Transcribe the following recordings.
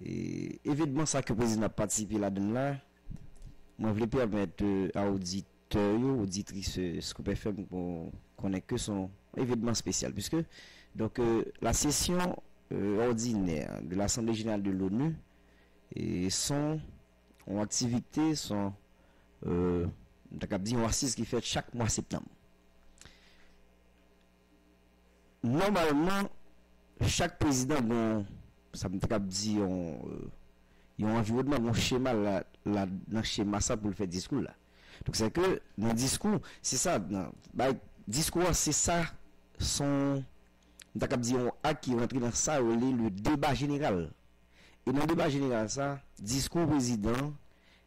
Et évidemment, ça que le président a participé là-dedans, là, moi, je voulais permettre à auditeurs, auditrices, Scoop FM, qu'on connaît que son événement spécial, puisque donc la session ordinaire de l'Assemblée générale de l'ONU et son activité, son assise qui fait chaque mois septembre. Normalement, chaque président, bon, ça me dit, il y a un environnement, un schéma là, dans le schéma ça pour le faire discours là. Donc c'est que dans le discours, c'est ça, discours c'est ça, son, on a qui rentre dans ça, le débat général. Et dans le débat général ça, discours président,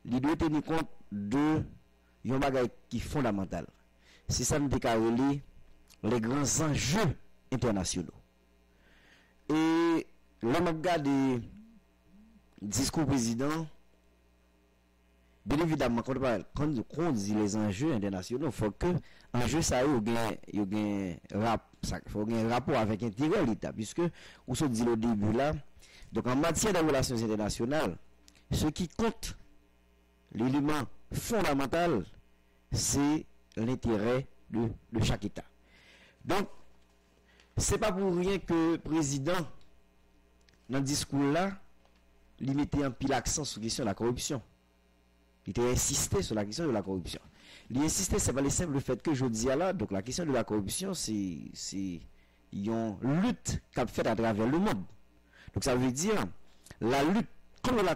il doit tenir compte de un bagage qui est fondamental. C'est ça nous déclarer les grands enjeux internationaux. Et là, on regarde discours président. Bien évidemment, quand on dit les enjeux internationaux, il faut que enjeu ça ait un rapport avec l'intérêt de l'État, puisque on se dit au début là. Donc en matière de relations internationales, ce qui compte, l'élément fondamental, c'est l'intérêt de chaque État. Donc, c'est pas pour rien que le président, dans le discours là, il mettait un pile accent sur la question de la corruption. Il a insisté sur la question de la corruption. Il a insisté, c'est pas le simple fait que je dis là, donc la question de la corruption, c'est une lutte qu'a fait à travers le monde. Donc ça veut dire, la lutte contre la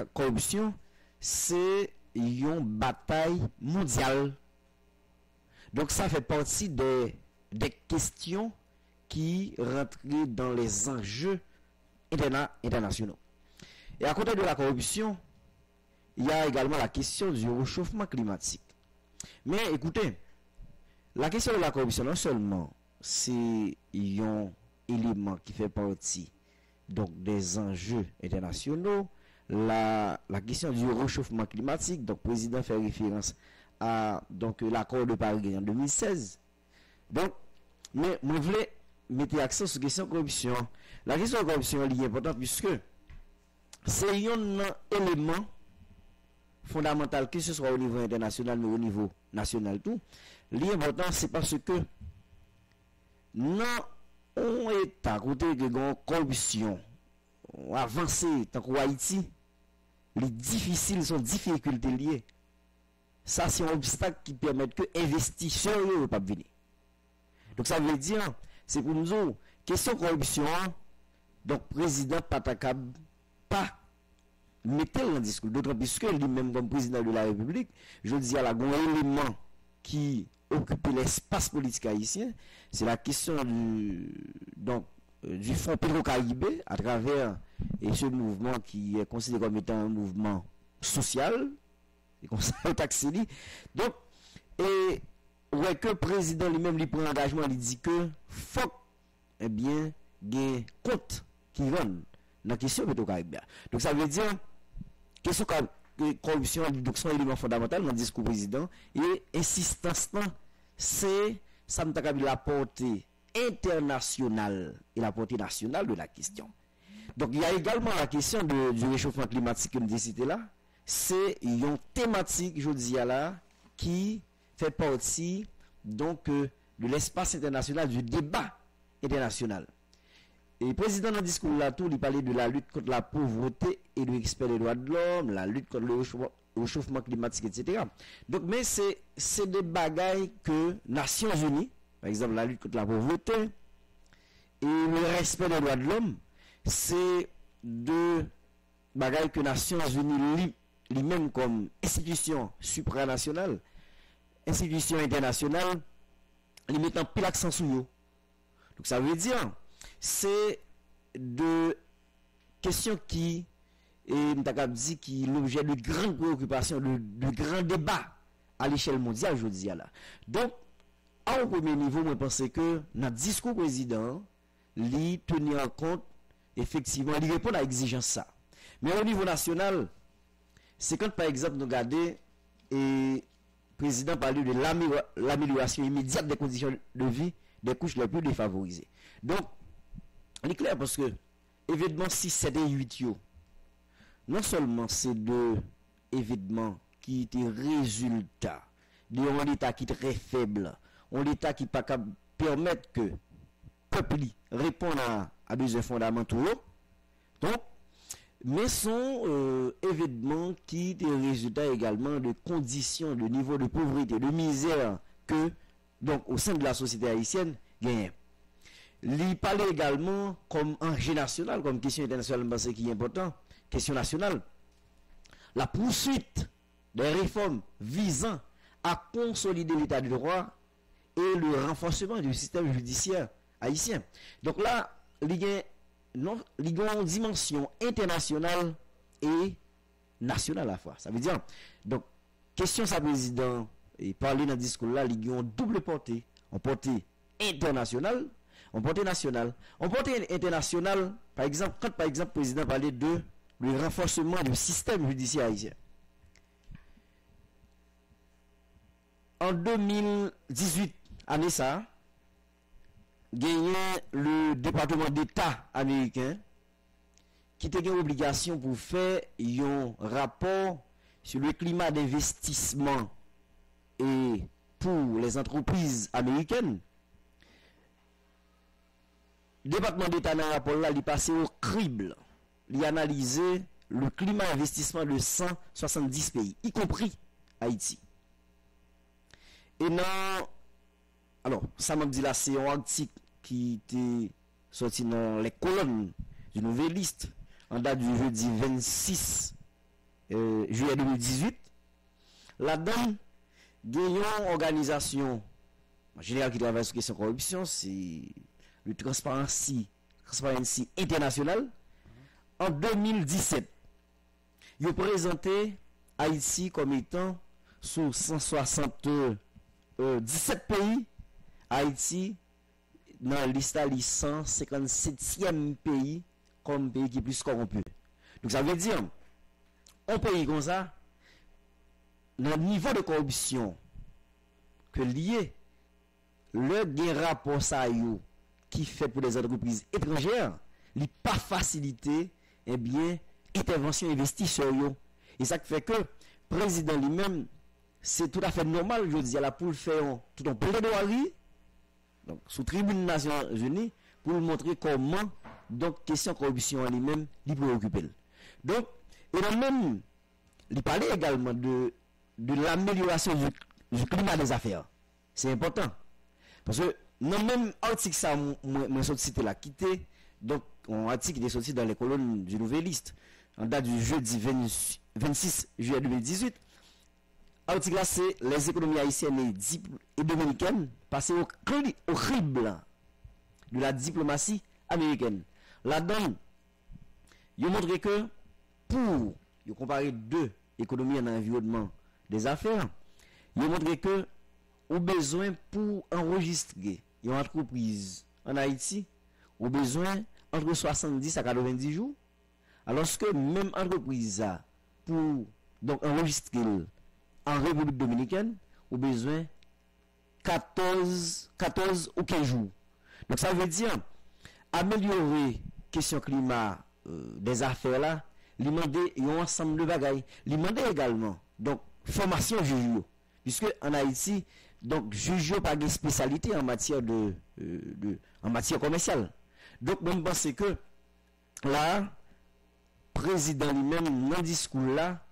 corruption, c'est une bataille mondiale. Donc ça fait partie des questions qui rentrent dans les enjeux internationaux. Et à côté de la corruption, il y a également la question du réchauffement climatique. Mais écoutez, la question de la corruption, non seulement c'est un élément qui fait partie donc des enjeux internationaux, la question du réchauffement climatique, donc le président fait référence à donc l'accord de Paris en 2016. Donc, mais je voulais mettre l'accent sur la question de corruption. La question de corruption est importante puisque c'est un élément fondamental, que ce soit au niveau international mais au niveau national tout. L'important c'est parce que non on est à côté de la corruption avancé tant qu'Haïti, les difficiles sont difficultés liées. Ça c'est un obstacle qui permet que investisseurs ne pas venir. Donc ça veut dire c'est pour nous question corruption. Donc président Patakab pas mettez le discours, d'autant plus que lui-même comme président de la République, je dis à la grand élément qui occupe l'espace politique haïtien, c'est la question du Fonds Pétro-Caribé à travers ce mouvement qui est considéré comme étant un mouvement social et comme ça taxé. Donc et ouais que le président lui-même lui prend l'engagement, il dit que faut eh bien des comptes qui vont dans la question Pétro-Caribé. Donc ça veut dire question de corruption donc son élément fondamental dans le discours président et insistance c'est ça me t'a la portée internationale et la portée nationale de la question. Donc il y a également la question du réchauffement climatique que nous avons cité là, c'est une thématique je dis là qui fait partie donc de l'espace international, du débat international. Et le président dans le discours là tout, il parlait de la lutte contre la pauvreté et le respect des droits de l'homme, la lutte contre le réchauffement climatique, etc. Donc, mais c'est des bagailles que Nations Unies, par exemple la lutte contre la pauvreté et le respect des droits de l'homme, c'est deux bagailles que Nations Unies lui-même comme institution supranationale, institution internationale, lui mettent en pile l'accent sur eux. Donc ça veut dire c'est de questions qui est qui l'objet de grandes préoccupations, de grands débats à l'échelle mondiale, je dis là. Donc, à un premier niveau, je pense que notre discours président, lui tenir en compte, effectivement, il répond à l'exigence ça. Mais au niveau national, c'est quand, par exemple, nous regardons, et le président parlait de l'amélioration immédiate des conditions de vie des couches les plus défavorisées. Donc, il est clair parce que, évidemment, 6, 7 et 8, non seulement ces deux événements qui étaient résultats d'un État qui est très faible, un État qui n'est pas capable de permettre que le peuple réponde à besoins fondamentaux, donc, mais sont événements qui étaient résultats également de conditions, de niveau de pauvreté, de misère que, donc, au sein de la société haïtienne, gagne. Il parlait également comme enjeu national, comme question internationale, parce qui est important, question nationale. La poursuite des réformes visant à consolider l'état de droit et le renforcement du système judiciaire haïtien. Donc là, il y a une dimension internationale et nationale à la fois. Ça veut dire, donc, question sa président, et parler dans le discours là, il y a une double portée. En portée internationale, en portée nationale. En portée internationale, par exemple, quand par exemple le président parlait de le renforcement du système judiciaire haïtien. En 2018, année ça, gagné le département d'État américain qui a une obligation pour faire un rapport sur le climat d'investissement et pour les entreprises américaines. Le département d'État dans le rapport là, il est passé au crible. Il a analysé le climat d'investissement de 170 pays, y compris Haïti. Et non, alors, ça m'a dit là, c'est un article qui était sorti dans les colonnes du Nouvelliste en date du jeudi 26 juillet 2018. Là-dedans, il y a une organisation en général qui travaille sur la question de corruption, c'est le Transparency International. En 2017, il a présenté Haïti comme étant sur 177 pays, Haïti dans la liste 157e pays comme pays qui est plus corrompu. Donc ça veut dire, un pays comme ça, le niveau de corruption que lié, le rapport ça qui fait pour les entreprises étrangères, il n'est pas facilité, eh bien, intervention investisseur. Et ça fait que le président lui-même, c'est tout à fait normal, je dis, là, pour le faire tout en plaidoirie, donc sous tribune des Nations Unies, pour montrer comment, donc, question corruption en lui-même, il préoccupe. Donc, et là même, il parlait également de l'amélioration du climat des affaires. C'est important. Parce que, non, même article ça, moi, cité là, quitté, donc, un article qui est sorti dans les colonnes du Nouvelliste, en date du jeudi 26 juillet 2018. Article là, c'est les économies haïtiennes et dominicaines passées au crible de la diplomatie américaine. Là-dedans, il montre que pour comparer deux économies en environnement des affaires, il montre que au besoin pour enregistrer une entreprise en Haïti, au besoin entre 70 à 90 jours, alors que même entreprise pour donc enregistrer en République dominicaine, au besoin 14 ou 15 jours. Donc ça veut dire améliorer question climat des affaires là, il demande un ensemble de bagailles. Il demande également donc formation juge, puisque en Haïti donc juge pas de spécialité en matière en matière commerciale. Donc je pense que là président lui-même dans le discours là,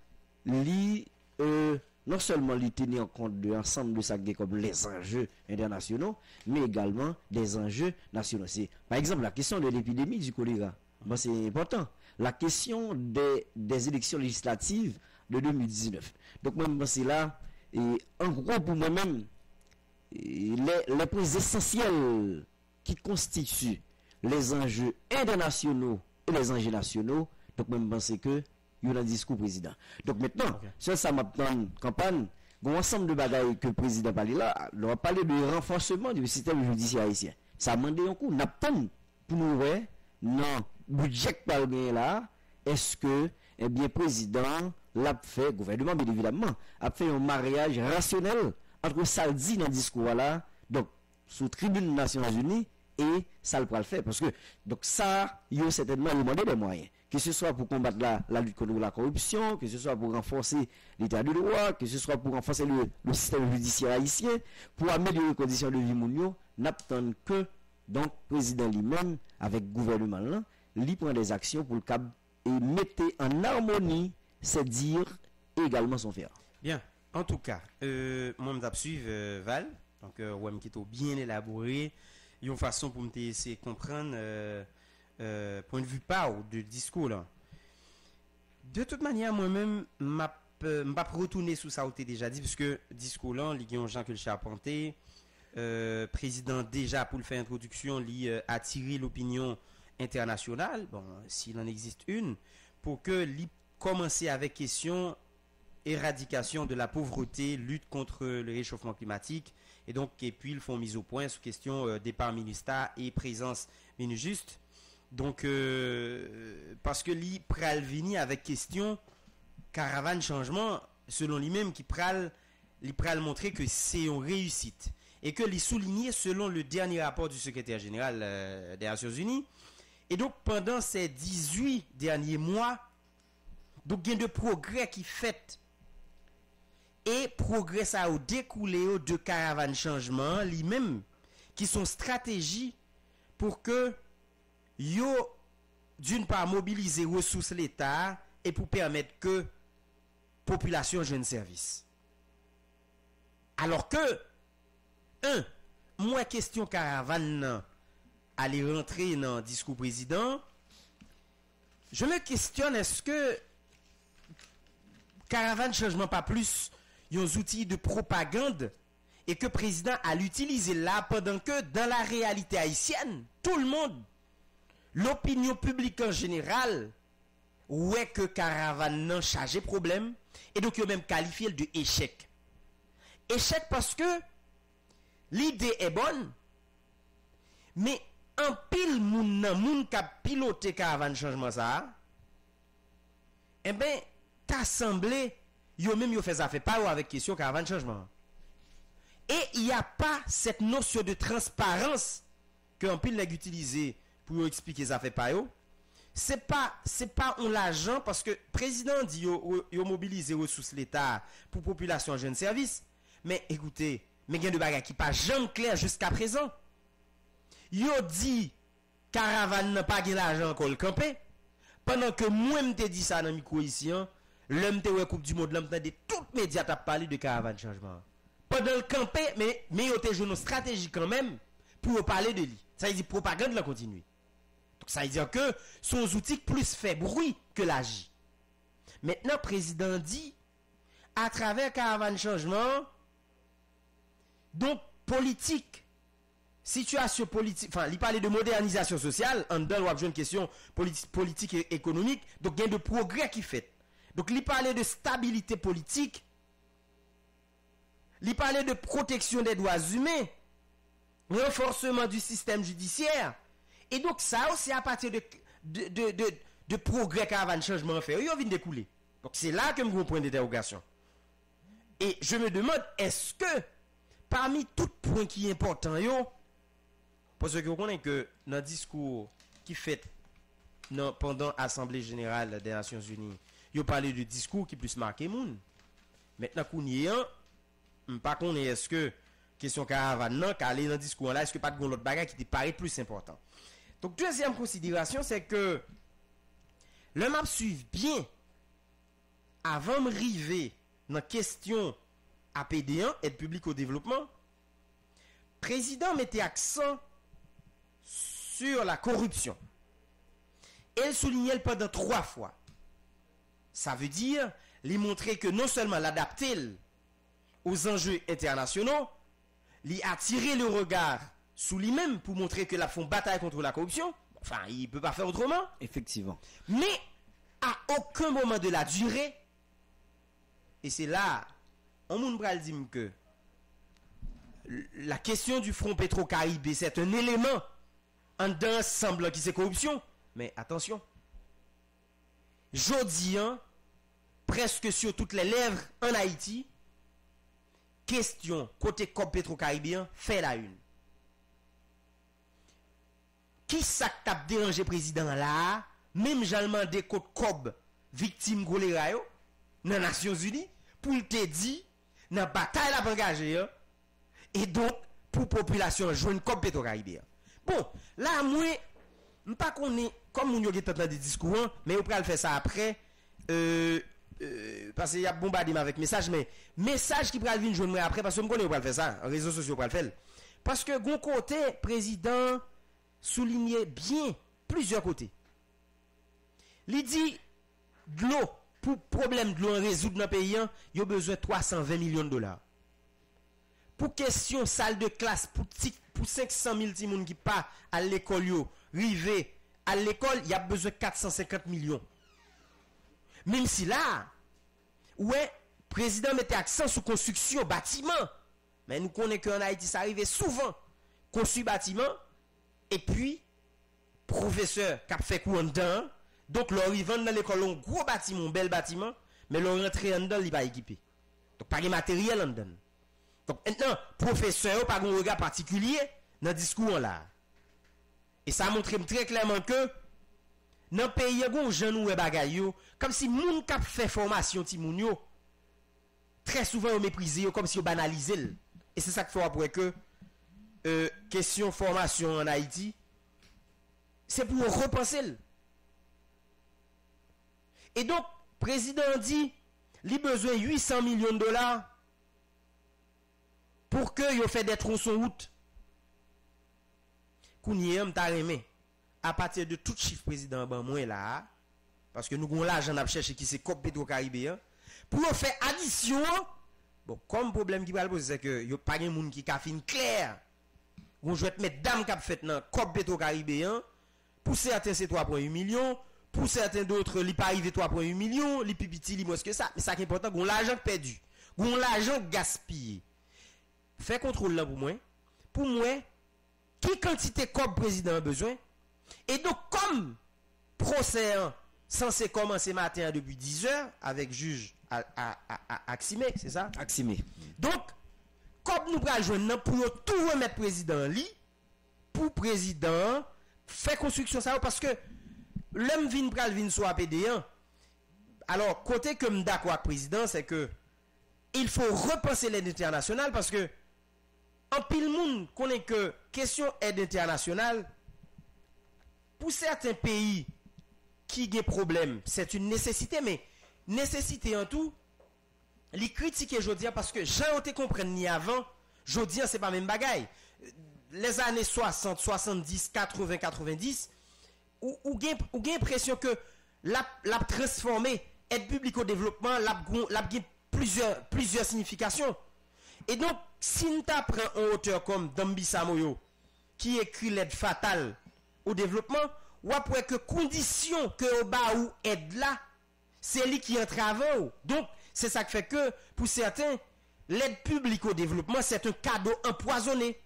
non seulement il tenir en compte de l'ensemble de ça comme les enjeux internationaux, mais également des enjeux nationaux. C'est, par exemple, la question de l'épidémie du choléra. Ben, c'est important. La question des élections législatives de 2019. Donc, moi, c'est là, et en gros, pour moi-même, les points essentiels qui constituent les enjeux internationaux et les enjeux nationaux, donc, moi, je pense que il y a un discours président. Donc maintenant, ça m'a dans campagne, il y a un ensemble de bagailles que le président parle là, on va parler de renforcement du système judiciaire haïtien. Ça a demandé un coup, n'a pas pour nous voir, non, budget par là, est-ce que, eh bien, président l'a fait, gouvernement, bien évidemment, a fait un mariage rationnel entre ça dit dans le discours là, donc, sous tribune des Nations Unies, et ça le pourra le faire. Parce que, donc ça, il a certainement demandé des moyens. Que ce soit pour combattre la lutte contre la corruption, que ce soit pour renforcer l'état de droit, que ce soit pour renforcer le système judiciaire haïtien, pour améliorer les conditions de vie mounio, n'attend que, donc, le président lui-même, avec le gouvernement là, lui prend des actions pour le cap et mettre en harmonie ses dires et également son faire. Bien, en tout cas, moi je suivre Val, donc ouais, qui est bien élaboré, une façon pour me essayer de comprendre point de vue pas de discours là. De toute manière, moi-même, m'a pas retourner sur ça, déjà dit, parce que discours là, il y a Jean que le Charpentier, président déjà pour le faire introduction, il attirer l'opinion internationale, bon, s'il en existe une, pour que l'y commencer avec question éradication de la pauvreté, lutte contre le réchauffement climatique, et donc et puis ils font mise au point sur question départ ministère et présence juste. Donc parce que l'y pral vini avec question caravane changement, selon lui-même qui pral montrer que c'est une réussite et que l'y souligné selon le dernier rapport du secrétaire général des Nations Unies. Et donc pendant ces 18 derniers mois, donc il y a de progrès qui fait. Et progrès ça a découlé de caravane changement, lui-même, qui sont stratégies pour que yo d'une part mobiliser ressources l'État et pour permettre que population jeune service. Alors que moi question caravane aller rentrer dans le discours président, je me questionne, est-ce que caravane changement pas plus un outil de propagande et que le président a l'utilisé là pendant que dans la réalité haïtienne, tout le monde, l'opinion publique en général, ouais que caravane n'a chargé problème et donc il a même qualifié de échec. Échec parce que l'idée est bonne, mais un pile moun qui a piloté caravane changement ça, eh ben t'as semblé yo même yo fait ça fait pas avec question caravane changement. Et il n'y a pas cette notion de transparence que un pile nèg utilisé pour expliquer ça fait pas yo. C'est pas on l'argent parce que président dit yo mobiliser ressources l'État pour population jeune service. Mais écoutez, mais il y a de bagages qui pas jamais clair jusqu'à présent. Yo dit caravane n'a pas gain l'argent encore le camper pendant que moi m'te dit ça dans micro ici hein, l'homme te ouais coupe du monde l'homme de tout média t'a parlé de caravane changement. Pendant le camper mais yo te joué une stratégie quand même pour parler de lui. Ça veut dire propagande la continue. Donc ça veut dire que son outil plus fait bruit que l'agit. Maintenant président dit à travers caravane changement donc politique situation politique, enfin, il parlait de modernisation sociale, en dedans, on a une question politique et économique, donc il y a de progrès qui fait. Donc il parlait de stabilité politique, il parlait de protection des droits humains, renforcement du système judiciaire, et donc ça aussi à partir de progrès caravane changement fait, il vient découler. Donc c'est là que me point d'interrogation. Et je me demande, est-ce que parmi tout point qui est important, parce que vous connaissez que dans le discours qui fait pendant l'Assemblée Générale des Nations Unies, il parlé de discours qui plus marqué moun. Maintenant qu'on y est, pas qu'on est, est-ce que question caravane non qu'aller dans le discours là, est-ce que pas de l'autre bagage qui te paraît plus important. Donc deuxième considération, c'est que le map suive bien avant de river dans question APD1, aide publique au développement. Président mettait accent sur la corruption. Elle soulignait pendant 3 fois. Ça veut dire, lui montrer que non seulement l'adapter aux enjeux internationaux, lui attirer le regard sous lui-même pour montrer que la font bataille contre la corruption. Enfin, il ne peut pas faire autrement. Effectivement. Mais à aucun moment de la durée, et c'est là, on moun pral dit que la question du front Petro-Caraïbe, c'est un élément en d'un semblant qui c'est corruption. Mais attention, jodi presque sur toutes les lèvres en Haïti, question côté COP Petro-Caribéen fait la une. qui ça t'a dérangé président là, même j'allemand des côtes cob victime choléra yo dans Nations Unies pour te dire dans bataille la engagé et donc pour population joindre comme Petro-Caribéen. Bon, là moi pas connait comme on y a dans des discours mais on peut le faire ça après parce qu'il y a bombardé avec message mais message qui pral venir joindre après parce que on connaît on va le faire ça, en réseaux sociaux on va le faire. Parce que gon côté président soulignait bien plusieurs côtés. Il dit de l'eau pour problème de l'eau résoudre dans le pays, il y a besoin de 320 millions de dollars. Pour question salle de classe pour 500 000 petits qui pas à l'école yo, rivé à l'école, il y a besoin de 450 millions. Même si là ouais, président mettait accent sur construction bâtiment. Mais nous connaissons qu'en Haïti ça arrive souvent. Construire bâtiment et puis professeur qui a fait cours en dedans. Donc leur ils vendent dans l'école un gros bâtiment, un bel bâtiment, mais leur rentrée en dedans, il pas équipé. Donc pas de matériel en dedans. Donc maintenant, professeur pas un regard particulier dans le discours là. Et ça montre très clairement que dans le pays, il y a des gens qui bagay yo, comme si moun k'ap fait formation ti moun yo, très souvent on méprisé comme si on banalisé. Et c'est ça qu'il faut après que question formation en Haïti, c'est pour repenser. Et donc, le président dit, il a besoin de 800 millions de dollars pour que il fait des tronçons route. Kounye m'ta remé à partir de tout chiffre président ban moins là parce que nous avons l'argent n'a chercher qui c'est COP Petro-Caribéen pour faire addition. Bon, comme problème qui va le poser c'est que y a pas de monde qui ka fin clair. On je vais te mettre dame cap fait dans COP Petro-Caribéen pour certains c'est 3.8 millions, pour certains d'autres li pas arrivé 3.8 millions, li pipiti li moins que ça, mais ça qui est important, on l'argent perdu, on l'argent gaspillé. Fais contrôle là pour moi qui quantité comme président a besoin. Et donc comme procès censé commencer matin depuis 10 heures avec juge Aximé, c'est ça? Aximé. Donc comme nous pral joindre pour tout remettre président li pour président faire construction ça parce que l'homme vinn pral vinn soit APD1. Alors côté que m'dakwa avec président c'est que il faut repenser l'aide internationale parce que en pile monde connaît que question aide internationale pour certains pays qui ont problème, c'est une nécessité mais nécessité en tout les critiquer aujourd'hui parce que j'en te comprendre ni avant, aujourd'hui c'est pas même bagaille. Les années 60, 70, 80, 90 ou gain impression que l'a transformé aide publique au développement, l'a plusieurs significations. Et donc si nous t'apprend un auteur comme Dambisa Moyo qui écrit l'aide fatale au développement, ou après que condition que au bas ou aide là, c'est lui qui entre avant. Donc c'est ça qui fait que pour certains l'aide publique au développement c'est un cadeau empoisonné.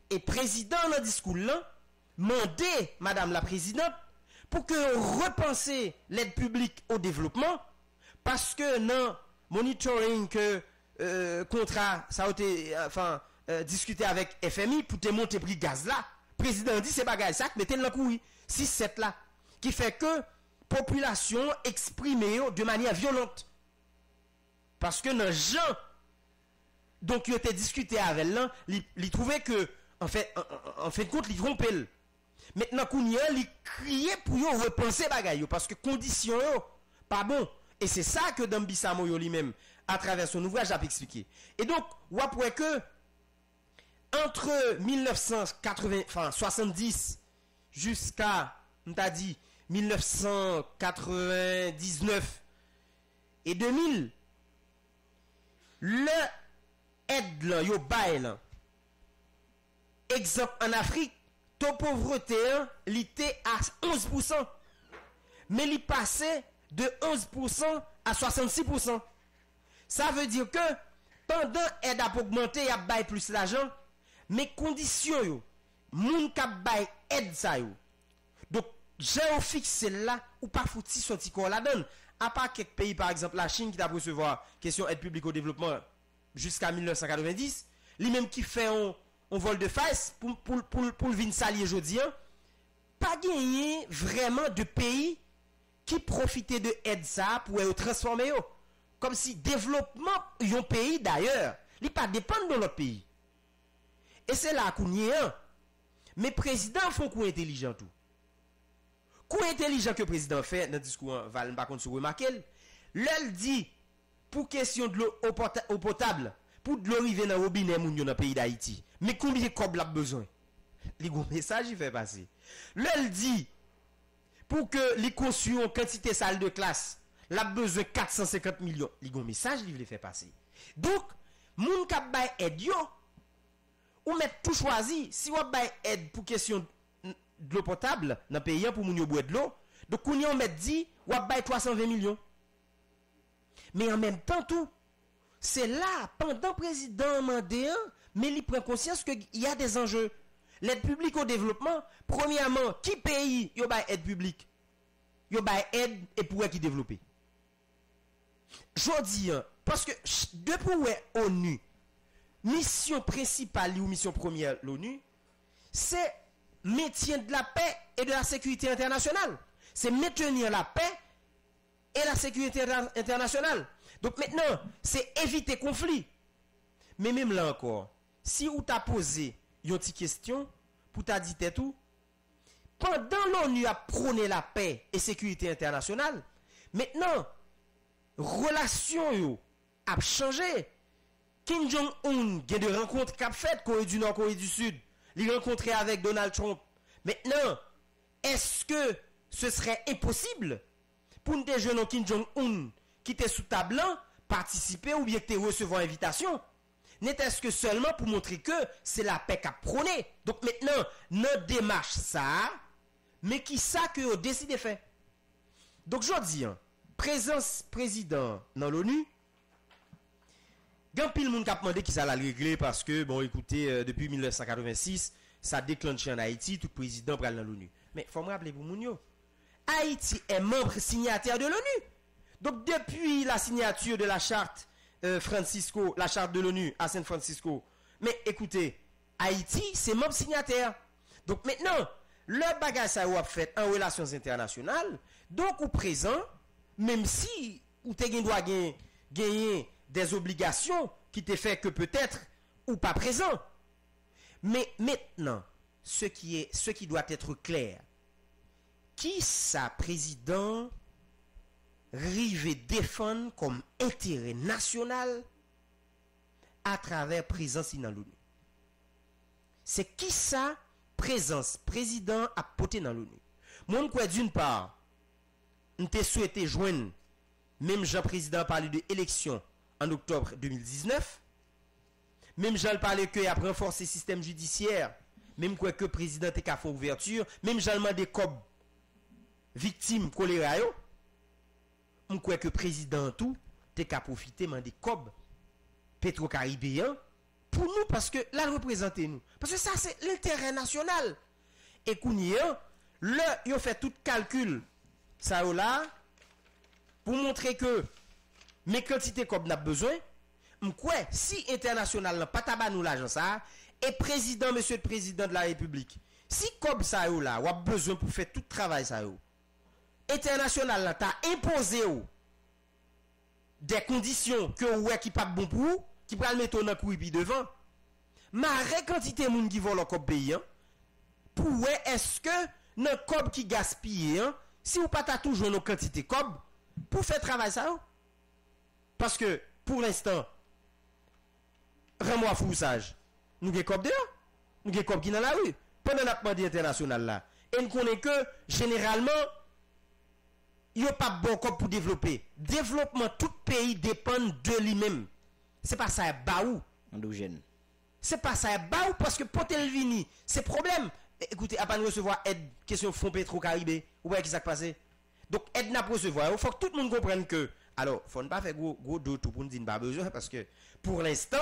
Et président dans le discours là, mandé madame la présidente pour que repenser l'aide publique au développement parce que dans monitoring que contrat ça a été discuté avec FMI pour te monter prix gaz là, président dit c'est bagage ça mettez dans couille 6-7 là qui fait que population exprimée de manière violente parce que dans gens donc il était discuté avec là il trouvait que en fait compte il trompait maintenant kounya il criait pour repenser bagay parce que condition pas bon et c'est ça que Dambisa Moyo lui-même à travers son ouvrage a expliqué. Et donc ou après que entre 1970 jusqu'à on t'a dit 1999 et 2000 le aide là yo bail là exemple en Afrique taux pauvreté l'était à 11% mais il passait de 11% à 66%. Ça veut dire que pendant aide a augmenter y a bail plus l'argent mais conditions yo moun k'ap bail aide ça yo. Donc j'ai fixé là ou pas fouti sorti corps la donne à part quelques pays par exemple la Chine qui t'a recevoir question aide publique au développement jusqu'à 1990, lui même qui fait un vol de face pour venir salier aujourd'hui pas gagné vraiment de pays qui profitaient de aide ça pour transformer. Comme si développement d'un pays d'ailleurs, il pas dépend de l'autre pays. Et c'est là qu'on y est. Mais président font coup intelligent tout. Coup intelligent que le président fait dans le discours, Val par contre se remarquer, l'elle dit pour question de l'eau potable, pour de l'eau arriver dans le robinet dans le pays d'Haïti. Mais combien de cob l'a besoin? Les gros messages il fait passer. L'elle dit pour que les construisons en quantité salle de classe, l'a besoin 450 millions. Les gros messages il fait passer. Donc, moun k'ap bay aide yo, ou mettre tout choisi, si on bay aide pour question de l'eau potable dans le pays pour moun yo boire de l'eau, donc on met dit ou bay 320 millions. Mais en même temps tout, c'est là pendant président Mandéan, mais il prend conscience qu'il y a des enjeux. L'aide publique au développement, premièrement, qui pays yo bay aide publique? Yo bay aide et pour qui développer. Jodi parce que depuis ONU, mission principale ou mission première l'ONU, c'est maintien de la paix et de la sécurité internationale. C'est maintenir la paix et la sécurité internationale. Donc maintenant, c'est éviter conflit. Mais même là encore, si vous t'a posé une petite question, pour t'a dit tout, pendant l'ONU a prôné la paix et sécurité internationale, maintenant, relation yo a changé. Kim Jong-un a de rencontres qu'a fait Corée du Nord, Corée du Sud. Il rencontré avec Donald Trump. Maintenant, est-ce que ce serait impossible pour des jeunes Kim Jong-un qui étaient sous table participer ou bien recevoir invitation? N'est-ce que seulement pour montrer que c'est la paix qu'a prôné. Donc maintenant, notre démarche ça, mais qui ça que vous décidez de faire. Donc je dis, présence président dans l'ONU, grand pile monde qui a demandé qui ça l'a régler parce que bon écoutez depuis 1986 ça déclenché en Haïti tout président pral dans l'ONU. Mais faut me rappeler pour Mounio, Haïti est membre signataire de l'ONU. Donc depuis la signature de la charte Francisco, la charte de l'ONU à San Francisco. Mais écoutez, Haïti c'est membre signataire. Donc maintenant, le bagage ça a fait en relations internationales, donc au présent, même si ou te doit gagner des obligations qui te fait que peut-être ou pas présent. Mais maintenant, ce qui doit être clair, qui ça président rive défendre comme intérêt national à travers présence dans l'ONU? C'est qui ça présence président a porté dans l'ONU? Moi quoi d'une part, on te souhaité joindre même Jean président parler de élection en octobre 2019. Même Jean parlait que a renforcer le système judiciaire, même quoi que président te ka fait ouverture, même Jean demandé comme victime choléra yo. On croit que président tout te ka profiter mandé cob pétro-caribéen pour nous parce que là représenter nous. Parce que ça c'est l'intérêt national. Et kounien, le yo fait tout calcul ça là pour montrer que mes quantités comme n'a besoin, m'kwe si international n'a pas tabac nous l'argent ça et président monsieur le président de la République, si comme ça yo là, ou a besoin pour faire tout travail ça yo. International là t'a imposé ou des conditions que ouais qui pas bon pour ou, qui pral mettre dans couille puis devant. Marre quantité moun qui vole comme pays pour ouais est-ce que nan cob qui gaspille si ou pas t'a toujours nos quantité cob pour faire travail ça yo? Parce que pour l'instant rends-moi foussage. Nous avons cop dehors. Nous avons cop qui dans la rue. Pendant la demande internationale là. Et nous connaissons que généralement il n'y a pas bon cop pour développer. Développement, tout pays dépend de lui-même. C'est pas ça baou. Endogène. C'est pas ça baou parce que pour tel vini, c'est problème. Écoutez, à pas nous recevoir aide question fonds pétro-caribé. Ou bien qui s'est passé. Donc aide n'a pas recevoir. Il faut que tout le monde comprenne que alors, il ne faut pas faire gros tout pour nous dire pas besoin parce que pour l'instant,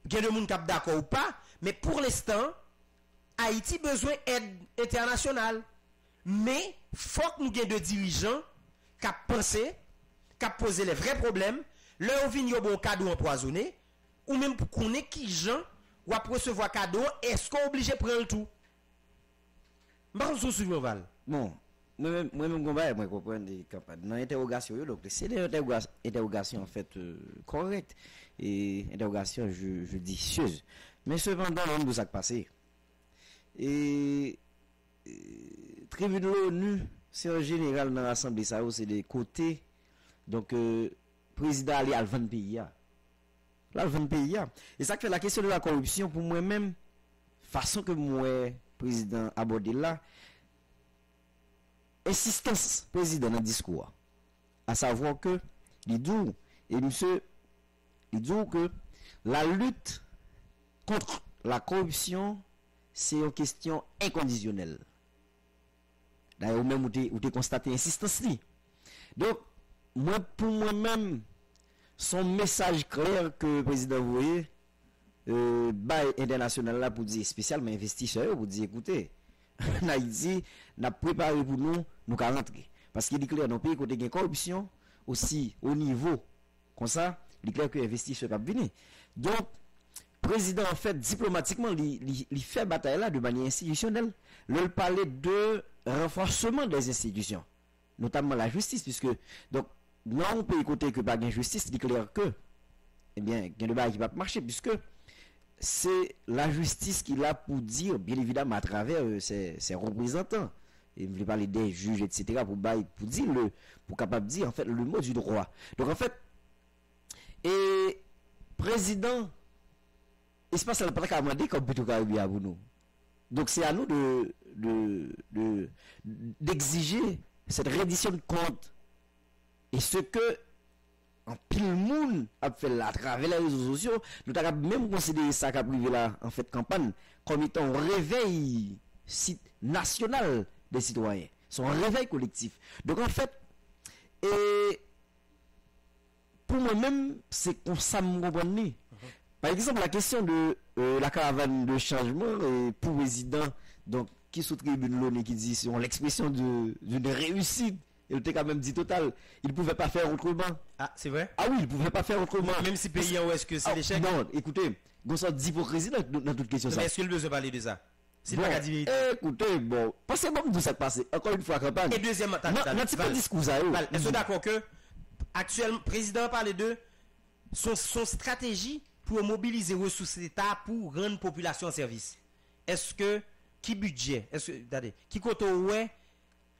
il y a des gens qui sont d'accord ou pas, mais pour l'instant, Haïti a besoin d'aide internationale. Mais il faut que nous ayons des dirigeants qui pensent, qui posent les vrais problèmes, leur vient un bon cadeau empoisonné, ou même pour qu'on ait qui gens ou à recevoir cadeau, est-ce qu'on est obligé de prendre le tout? M'pas sou suivre Val. Bon, moi-même, moi comprends des campagnes. Dans l'interrogation, donc, c'est des interrogations en fait correctes et interrogations judicieuses. Mais cependant, on nous a passé. Et tribune de l'ONU, c'est en général dans l'Assemblée, ça c'est des côtés. Donc, président allé à 20 pays. Là, 20 pays. Et ça fait la question de la corruption pour moi-même, façon que moi, président, abordé là, insistance président dans le discours, à savoir que, il dit, et monsieur, il dit que la lutte contre la corruption, c'est une question inconditionnelle. D'ailleurs, même où tu constaté insistance. Donc, moi, pour moi-même, son message clair que le président voyait, international là pour dire spécialement investisseurs, pour dire écoutez, en Haïti, n'a préparé pour nous qu'à rentrer. Parce qu'il est clair, dans le pays, côté de corruption, aussi au niveau, comme ça, il est clair que l'investisseur va venir. Donc, le président, en fait, diplomatiquement, il fait bataille là de manière institutionnelle. Il parlait de renforcement des institutions, notamment la justice, puisque, donc, dans un pays côté que pas de justice, il est clair que, eh bien, il y a des bails qui va marcher, puisque c'est la justice qui l'a pour dire, bien évidemment, à travers ses représentants. Et vous voulez parler des juges, etc., pour dire pour capable de dire, en fait, le mot du droit. Donc, en fait, et président, il se passe là, pas qu'à demander comme plutôt qu'à pour nous. Donc, c'est à nous d'exiger cette reddition de compte. Et ce que en pile monde a fait là à travers les réseaux sociaux, nous avons même considéré ça qu'a privé là en fait campagne comme étant un réveil national des citoyens, son réveil collectif. Donc en fait, et pour moi-même, c'est comme ça me comprendre. Par exemple, la question de la caravane de changement pour résidents donc qui sous tribune l'ONU qui dit sur l'expression d'une réussite. Il était quand même dit total. Il ne pouvait pas faire autrement. Ah, c'est vrai? Ah oui, il ne pouvait pas faire autrement. Même si pays où est-ce que c'est l'échec? Non, écoutez, il y a une sorte d'hypocrisie dans toute question. Mais est-ce qu'il besoin parler de ça? C'est bon, pas qu'à dire. Écoutez, bon, pensez-moi de ça passe. Encore une fois, campagne. Et deuxièmement, notre petit discours ça. Est-ce que d'accord que actuellement, le président parle de son stratégie pour mobiliser ressources d'État pour rendre la population en service? Est-ce que, qui budget? Est-ce que, attendez, qui compte ouais?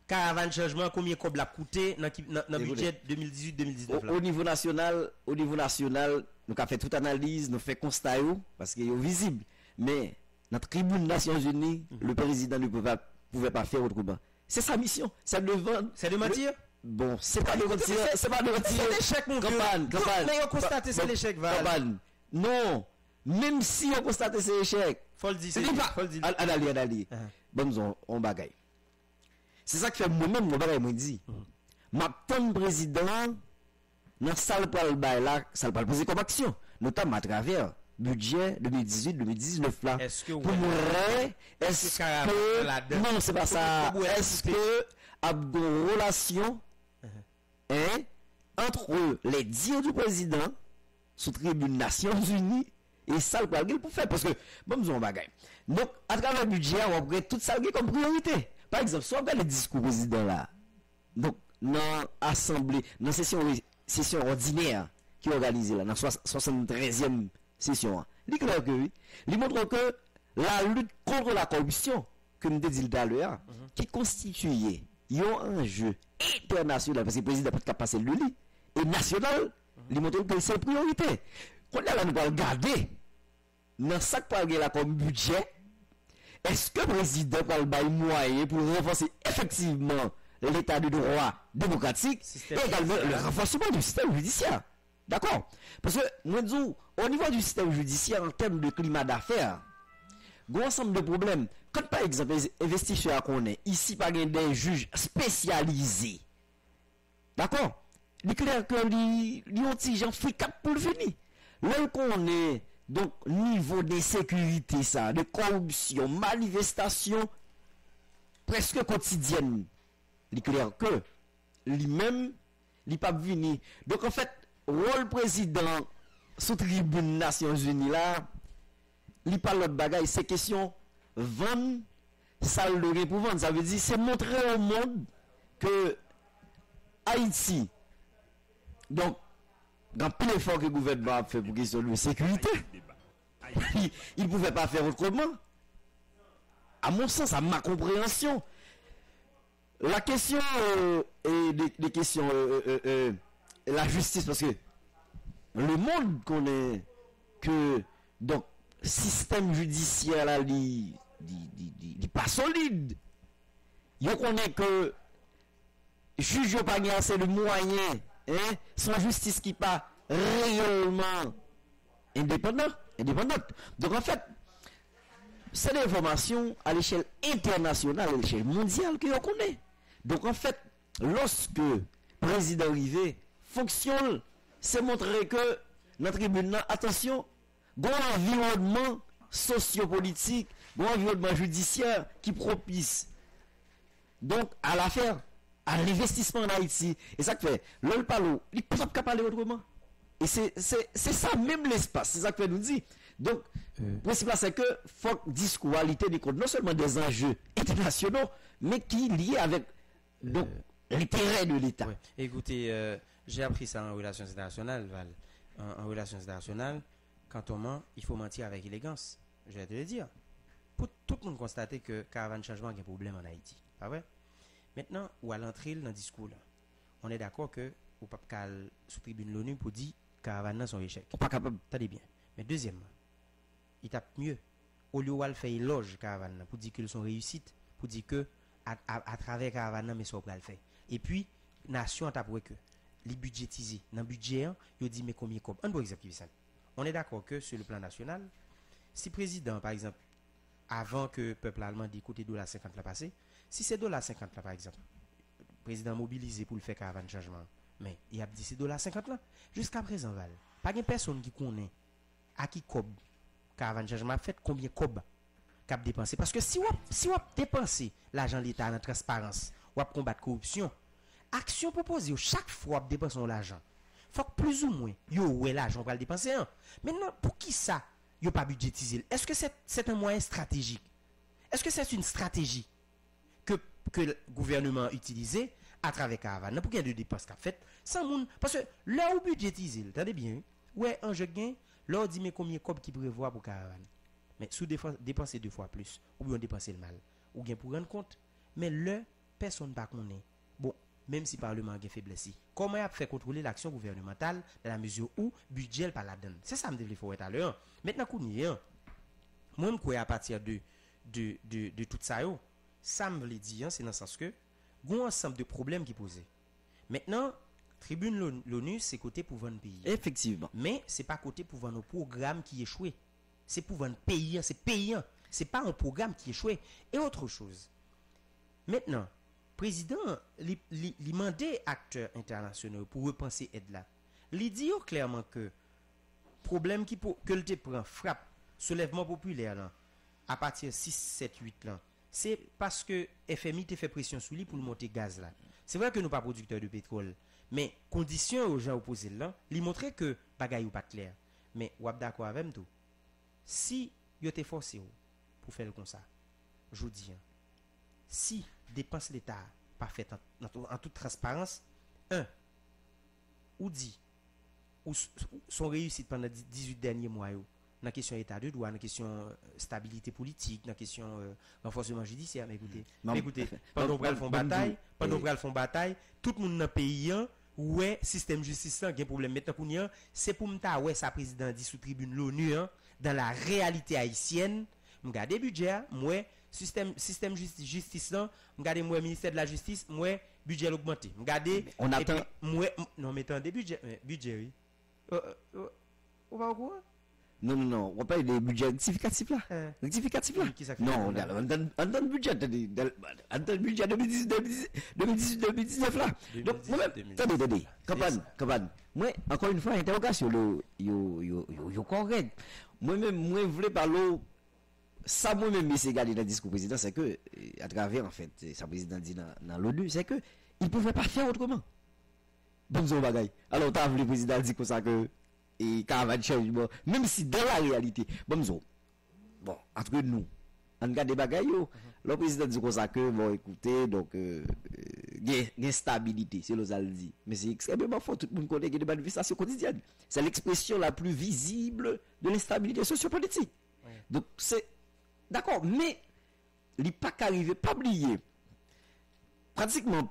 Caravane changement, combien qu'on l'a coûté dans le budget 2018-2019 au niveau national, nous avons fait toute analyse, nous fait constat parce qu'il est visible. Mais notre tribune des Nations Unies, le président ne pouvait pas faire autrement. C'est sa mission, c'est de vendre. C'est de mentir? Bon, c'est pas de mentir, c'est pas de mentir. C'est l'échec mon vieux. Campagne. Mais on constate c'est l'échec Val. Non, même si on constate c'est l'échec. Faut le dire. Faut le dire. Allez. Bon, on bagaille. C'est ça que fait moi-même, moi dit. Ma ton président, dans salle pour le bail là, ça va poser comme action, notamment à travers budget 2018-2019 là. Est-ce que pour moi, est-ce que non, c'est pas ça. Est-ce que a une relation entre les dires du président sous tribune Nations Unies et ça le pour faire parce que bon nous on bagaille. Donc à travers le budget, on prend tout ça comme priorité. Par exemple, si on regarde le discours président là, donc dans l'assemblée, dans la session ordinaire qui est organisée là, dans la 73e session, il est clair que oui, il montre que la lutte contre la corruption, que nous dit tout à l'heure, qui constituait un enjeu international, parce que le président peut pas passer le lit, et national, il montre que c'est une priorité. Quand là, nous allons regarder, dans ça que nous avons comme budget, est-ce que le président va le moyen pour renforcer effectivement l'état de droit démocratique et également le renforcement du système judiciaire? D'accord? Parce que, nous disons, au niveau du système judiciaire, en termes de climat d'affaires, il y a un ensemble de problèmes. Quand par exemple, les investisseurs qu'on est, ici, par exemple, des juges spécialisés, d'accord? Il est clair que les gens font pour le finir. Là qu'on est, donc, niveau d'insécurité, ça, de corruption, manifestation presque quotidienne. Il est clair que lui-même, il n'est pas venu. Donc, en fait, rôle président sous tribune Nations Unies là, il parle de bagaille, c'est question vendre ça le pour vendre. Ça veut dire c'est montrer au monde que Haïti, donc, dans plus l'effort que le gouvernement a fait pour question de sécurité, il ne pouvait pas faire autrement. À mon sens, à ma compréhension, la question et les questions, la justice, parce que le monde connaît que donc système judiciaire là, il pas solide. Il connaît que juge n'a pas assez de moyens, hein, sans justice qui pas réellement indépendante. Donc en fait, c'est des informations à l'échelle internationale, à l'échelle mondiale que l'on connaît. Donc en fait, lorsque le président Rivet fonctionne, c'est montrer que notre tribunal, attention, bon environnement sociopolitique, bon environnement judiciaire qui propice donc à l'affaire, à l'investissement en Haïti. Et ça que fait, l'on parle, il ne peut pas parler autrement. Et c'est ça même l'espace, c'est ça que nous dit. Donc, le principe c'est que faut discours des comptes, non seulement des enjeux internationaux, mais qui liés avec donc l'intérêt de l'État. Ouais. Écoutez, j'ai appris ça en relations internationales, Val. En relations internationales, quand on ment, il faut mentir avec élégance. Je vais te le dire. Pour tout le monde constater que caravane changement a un problème en Haïti. Pas vrai? Maintenant, ou à l'entrée dans le discours, là, on est d'accord que ou pas cal sous tribune l'ONU pour dire caravane son échec. Pas capable. Attendez bien. Mais deuxièmement, il tape mieux. Au lieu de faire éloge caravane pour dire qu'ils sont réussites, pour dire que à travers caravane mais ça va le faire. Et puis nation tape que les budgétisés dans budget, il dit mais combien comme un bon exemple qui simple. On est d'accord que sur le plan national, si président par exemple avant que le peuple allemand dit côté $50 la passé, si c'est $50 là par exemple, président mobilisé pour le faire caravane changement, mais il a dit c'est $50 là jusqu'à présent Val. Pas de personne qui connaît à qui cob caravane changement fait combien cob cap dépenser parce que si on dépenser l'argent de l'État en transparence, ou combattre corruption, action proposée chaque fois dépenser l'argent. Faut que plus ou moins yo l'argent va le dépenser. Maintenant pour qui ça yo pas budgétiser? Est-ce que c'est un moyen stratégique? Est-ce que c'est une stratégie que le gouvernement a utilisée à travers caravane pour qu'il y ait de dépenses qu'a fait sans monde parce que là où budgétiser, attendez bien, ouais un jeu gain, là on dit mais combien cob qui prévoit pour caravane. Mais sous dépenser 2 fois plus ou bien dépenser le mal ou bien pour rendre compte mais le personne pas connaît. Bon, même si le Parlement a faiblesse, comment il a fait contrôler l'action gouvernementale dans la mesure où budget pas la donne. C'est ça me devait faire tout à l'heure. Maintenant moi je crois à partir de tout ça ça me veut dire c'est dans le sens que il y a un ensemble de problèmes qui posent. Maintenant tribune l'ONU c'est côté pour vendre pays. Effectivement. Mais c'est pas côté pour vendre nos programmes qui échouent. C'est pour vendre pays, c'est payant. C'est pas un programme qui échoue. Et autre chose. Maintenant, président, il mandé acteurs internationaux pour repenser aide là. Il dit clairement que problème que le prend frappe soulèvement populaire là, à partir 6 7 8 là. C'est parce que FMI te fait pression sur lui pour le monter gaz là. C'est vrai que nous pas producteurs de pétrole, mais conditions aux gens opposés là, il montrait que bagaille ou pas clair. Mais ou d'accord avec tout. Si yo te forcé pour faire comme ça, je vous dis, si dépense l'État pas fait en toute transparence, ou dit, ou sont réussites pendant 18 derniers mois, dans la question état de droit, dans la question stabilité politique, dans la question renforcement judiciaire, mais écoutez, pendant qu'on font bataille, tout le monde dans le pays, ouais, système justice là, il y a un problème maintenant, c'est pour m'ta ouais, sa président dit sous tribune l'ONU, dans la réalité haïtienne, m'gade budget, moi système justice là, m'gade moi ministère de la justice, moi budget augmenté. M'gade on attend moi non mais attendez budget oui. On va quoi? Non, on parle des budgets rectificatifs là. Rectificatifs là. Non, on donne budget le budget 2018-2019 là. Donc moi-même, attendez, campagne. Moi encore une fois interrogation yo correct. Moi-même moi voulais parler ça moi-même c'est garder dans le discours président c'est que à travers en fait sa président dit dans l'ONU c'est que il pouvait pas faire autrement. Bon bagaille. Alors t'as vu le président dit comme ça que et caravane changement même si dans la réalité bon entre nous on regarde des bagailles. Le président dit comme ça que, bon, écoutez, donc, il y a stabilité, c'est l'osal dit. Mais c'est extrêmement fort, tout le monde connaît qu'il y a des manifestations quotidiennes. C'est l'expression la plus visible de l'instabilité sociopolitique. Oui. Donc, c'est, d'accord, mais, il n'est pas qu'arrivé, pas oublier. Pratiquement, le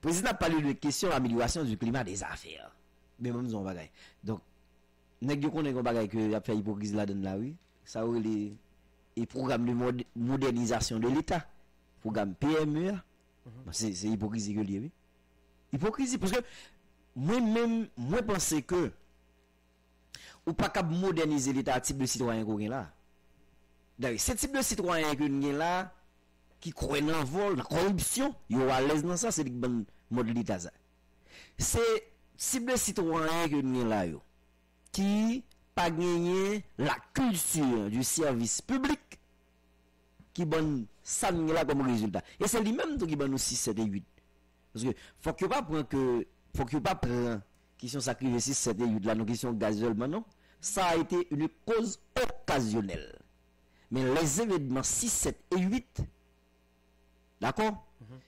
président a parlé de question d'amélioration du climat des affaires. Mais même, nous avons bagaille. Donc, nous avons bagaille que a fait hypocrisie là-dedans là, oui. Ça aurait les programmes de modernisation de l'État, programme PME, c'est hypocrisie que lié, oui. Hypocrisie, parce que moi-même, moi pense que ou pas capable moderniser l'État type de citoyen qu'on a là. D'ailleurs, ce type de citoyen que nous là, qui croit dans le vol, la corruption, ils sont à l'aise dans ça, c'est le bon mode de l'État. C'est type de citoyen que nous là, qui pas gagné la culture du service public qui donne ça là comme résultat. Et c'est lui-même qui donne nous 6, 7 et 8. Parce que faut que pas prendre question sacrifier 6, 7 et 8 là, nos questions gasoil maintenant. Ça a été une cause occasionnelle. Mais les événements 6, 7 et 8, d'accord,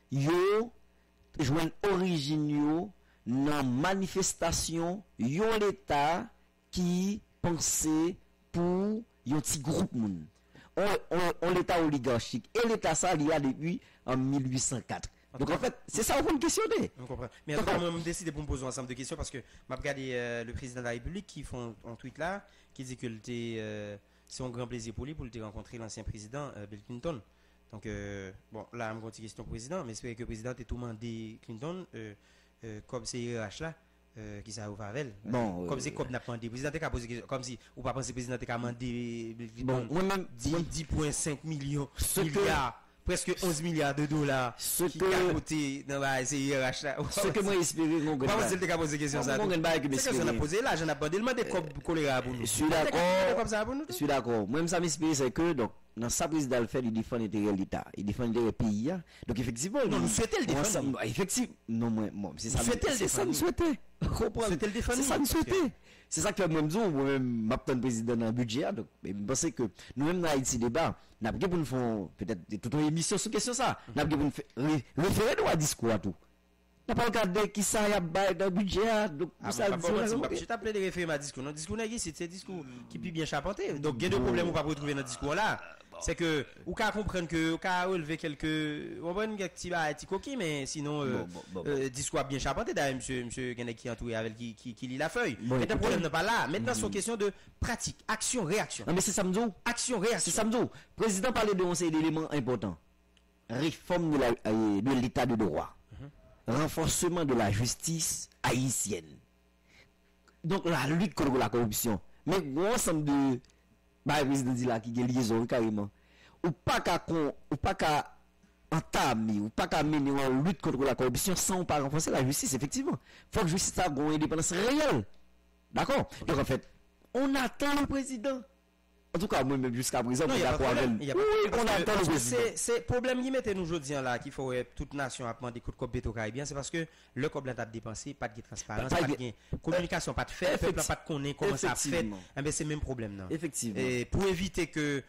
yo joint origine dans manifestation yo l'État qui pensait pour un petit groupe moun. On l'État oligarchique et l'État ça il y a depuis en 1804. Donc en fait, c'est ça qu'on questionner. On comprend. Mais après, moi, je décide pour me poser un ensemble de questions parce que m'a regardé le président de la République qui font un tweet là qui dit que c'est un grand plaisir pour lui pour le rencontrer l'ancien président Bill Clinton. Donc bon, là, je me une question au président, mais c'est que le président est tout demandé Clinton comme c'est RH là. Qui ça ouvre avec bon, comme si comme n'a pas demandé président a posé question comme si ou pas penser président a demandé bon moi même 10,5 millions milliards presque 11 milliards de dollars ce qui a coûté dans la CIRH là ce que moi espérer non pas penser le poser question ça c'est que ça posé là j'en ai pas demandé comme choléra pour nous je suis d'accord comme ça pour nous je suis d'accord moi ça m'inspire c'est que donc dans sa président le fait il défend l'intérêt de l'État il défend l'intérêt pays donc effectivement non nous souhaitons le défendre effectivement non moi c'est ça nous souhaitons c'était le défendre c'est ça nous souhaiter c'est ça que moi même m'attend président dans le budget donc je pense que nous même dans Haïti débat n'a pas pour nous faire peut-être toute une émission sur question ça n'a pas pour nous référer à discours à tout n'a pas regardé qui ça y a dans le budget donc ça je t'appelais de référer à discours non discours c'est discours qui peut bien charpenter donc il y a deux problèmes on pas retrouver dans discours là c'est que ou qu'à comprendre que ou qu'à relever quelques on va une petit coquille mais sinon discours bien charpenté d'ailleurs monsieur Genek qui entouré avec qui lit la feuille mais le problème n'est pas là maintenant c'est une question de pratique action réaction non mais c'est samedi action réaction c'est samedi président parlait de un série d'éléments importants réforme de l'état de droit renforcement de la justice haïtienne donc la lutte contre la corruption mais ensemble de le président dit là qui est liaison carrément ou pas qu'à entamer ou pas qu'à mener une lutte contre la corruption sans pas renforcer la justice effectivement faut que la justice ait une indépendance réelle d'accord donc en fait on attend le président en tout cas moi même jusqu'à présent on d'accord avec on attend le président c'est problème qui mettait nous aujourd'hui là qu'il faut toute nation à prendre des coups de cop béto caribien c'est parce que le cop là dépensé pas de transparence pas de communication pas de fait peuple pas de connaître comment ça fait mais c'est même problème non effectivement et pour éviter que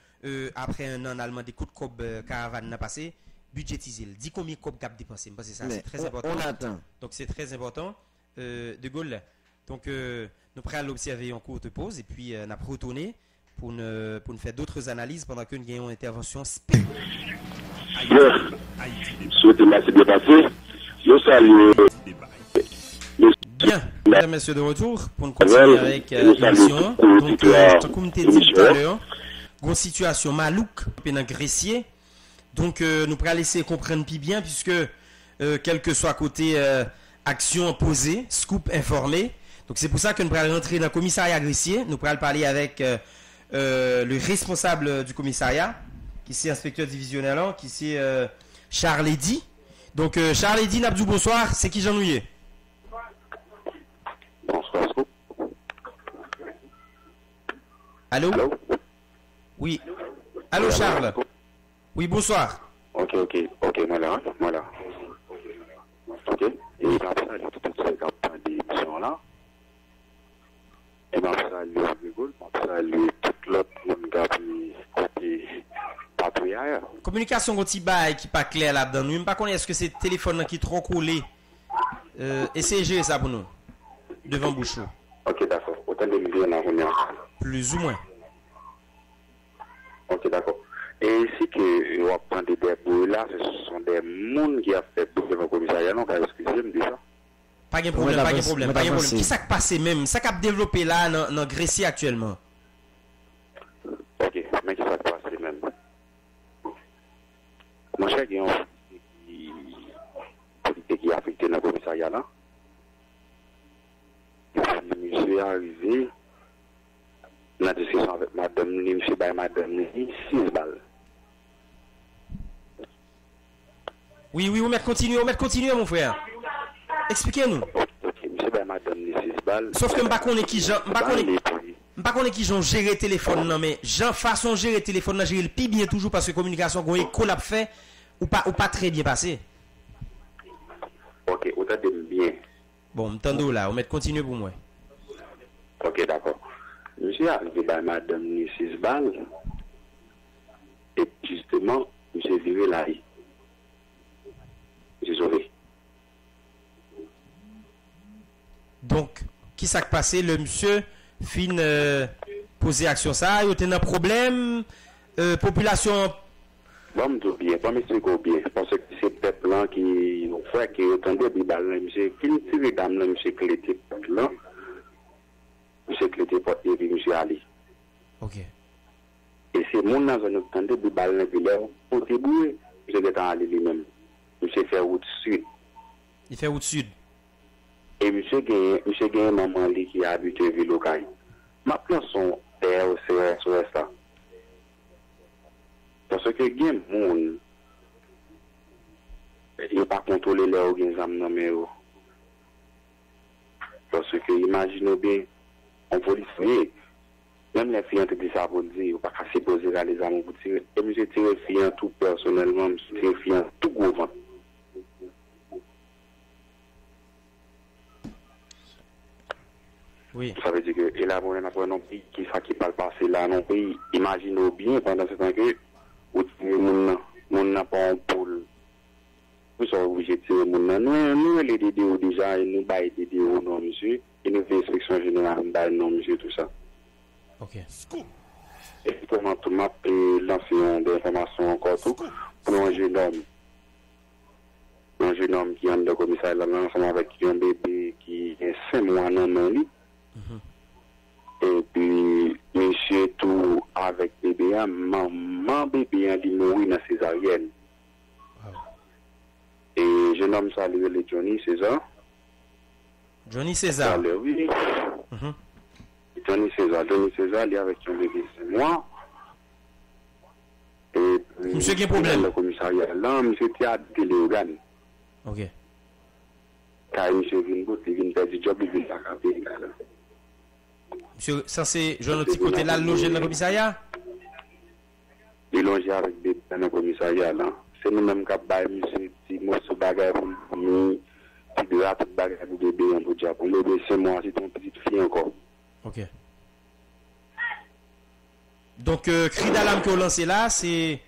après un an allemand des coups de cop caravane n'a passé budgétiser dit combien cop cap dépenser parce que ça c'est très important on attend donc c'est très important de Gaulle donc nous prêts à l'observer en courte pause et puis n'a retourner pour nous faire d'autres analyses pendant que nous gagnons une intervention spéciale. Souhaitez merci de passer. Je salue. Bien, mesdames et messieurs de retour pour nous continuer avec l'émission. Donc, comme tu as dit tout à l'heure, une situation malouque dans Gressier. Donc, nous pourrons laisser comprendre plus bien puisque quel que soit côté action posée, scoop informé. Donc, c'est pour ça que nous pourrons rentrer dans le commissariat Gressier. Nous pourrons parler avec le responsable du commissariat, qui c'est inspecteur divisionnaire, qui c'est Charles Eddy. Donc Charles Eddy, Nabdou, bonsoir, c'est qui Jean Nouillet? Bonsoir. Allô? Oui. Allô Charles? Oui, bonsoir. Ok, voilà. Ok, et après ça, toute cette campagne d'émission-là, et m'a salué Rigole, m'a salué toute l'autre monde qui côté patrouille, faire. Communication qu'on bail qui pas clair là-dedans. Nous, pas connaître est-ce que c'est téléphone qui est trop collé. Essayez de gérer ça pour nous. Devant Bouchou. Ok, d'accord. Autant de milliers dans la journée. Plus ou moins. Ok, d'accord. Et ici que on prend des débouts là, ce sont des gens qui ont fait pour le commissariat, non, excusez-moi de ça. Pas de problème, pas de problème, pas de problème. Qui ça qui passe même? Ça qui a développé là dans Grécie actuellement? Ok, mais qui ça qui passe même? Mon cher, il y a un politique qui a affecté dans le commissariat là. Monsieur est arrivé dans la discussion avec madame Lim, monsieur et madame Lim, 6 balles. Oui, on va continuer, mon frère. Expliquez-nous. Ok, monsieur et madame Lim, 6 balles. Sauf que je ne sais pas qui j'en gérer téléphone, non, mais j'en façon gérer téléphone, non, gérer le plus bien toujours parce que communication qu'on école a fait ou pas très bien passé. Ok, autant de bien. Bon, m'tendons là, on va continuer pour moi. Ok, d'accord. Monsieur a arrivé par madame Lim, 6 balles. Et justement, monsieur viré là. Monsieur sauvé. Donc, qui s'est passé? Le monsieur fin poser action ça, il y a un problème, population. Bon, tout bien, bon, monsieur go bien, parce que c'est peuple là qui fait que attendez des balles, monsieur, fin tiré dame là, monsieur Clété là, monsieur Clété porte et puis monsieur Ali. Ok. Et c'est mon dans un attendez des balles là, puis là, pour te bouger, monsieur est allé lui-même, monsieur fait route sud. Il fait route sud. Et monsieur gagne maman li qui habite ville locale. Ma plan son père au CRS ça. Parce que gagne moun il pas contrôler les organismes dans mais parce que imaginez bien on policier même les filles ont dit ça pour dire pas casser poser les armes pour tirer et monsieur tire filles tout personnellement monsieur tire filles tout gros vent. Oui. Ça veut dire que et là, on a non pays qui ça qui parle passer là non pays. Imaginez bien pendant ce temps que mon n'a pas un poule. Nous sommes obligés de tirer mon nous les DDO déjà et nous bail DDO non monsieur et nous fait inspection générale bail non monsieur tout ça. Ok. Et comment tout m'a lancé des informations encore tout pour un jeune homme qui est en commissariat là ensemble avec un bébé qui est 5 mois non lui. Et puis, monsieur tout avec bébé, maman bébé a dit mourir dans césarienne. Wow. Et je nomme ça le Johnny César. Johnny César. Oui. Johnny César, il est avec un bébé 5 mois. Et puis, monsieur, quel problème? Le commissariat là, monsieur a dit les organes. Ok. Car monsieur vient perdre du job, il vient s'accaper. Monsieur, ça c'est, je ne petit côté là, loger dans le commissariat? Il loge avec des dans le commissariat là. C'est nous-mêmes qui avons monsieur, si moi, ce bagage pour nous, qui doit tout bagage pour bébé, on peut dire, pour bébé, c'est moi, c'est ton petite fille encore. Ok. Donc, cri d'alarme que vous lancez là, c'est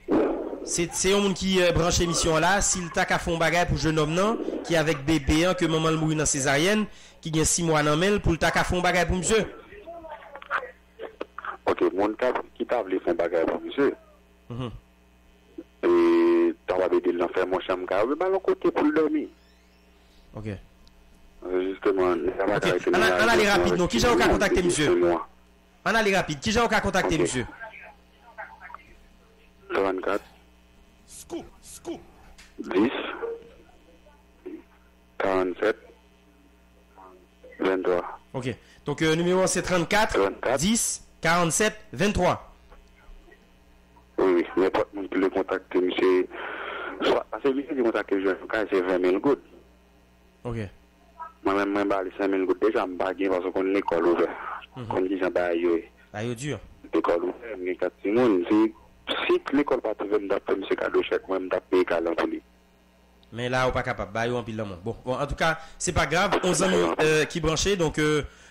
un monde qui branche l'émission là, s'il t'a qu'à fond bagage pour jeune homme non, qui est avec bébé, que maman le mourit dans césarienne, qui a 6 mois dans mail, pour le t'a qu'à fond bagage pour monsieur. Ok, mon cas qui t'a voulu faire bagage pour monsieur. Et t'as pas de l'enfer, mon chambre, car on va le côté pour le dormir. Ok. Justement, on allait rapide, donc qui j'ai qu'à contacter monsieur? On allait rapide, qui j'ai qu'à contacter monsieur? 34 10 47 23. Ok. Donc numéro c'est 34 10 47 23. Oui, n'importe qui peut le contacter, monsieur. Soit, parce que lui, il contacte le jeune, c'est 20 000 gouttes. Ok. Moi-même, je vais 5 000 gouttes déjà, je ne parce qu'on a l'école ouverte. On dit que j'ai un dur. L'école ouverte, mais 4 Simon, si l'école pas trouvé, je vais monsieur cadeau chèque, moi, je vais payer cadeau pour lui. Mais là, on n'est pas capable. Bah, on pile bon, en tout cas, c'est pas grave. 11 amis qui branchés, donc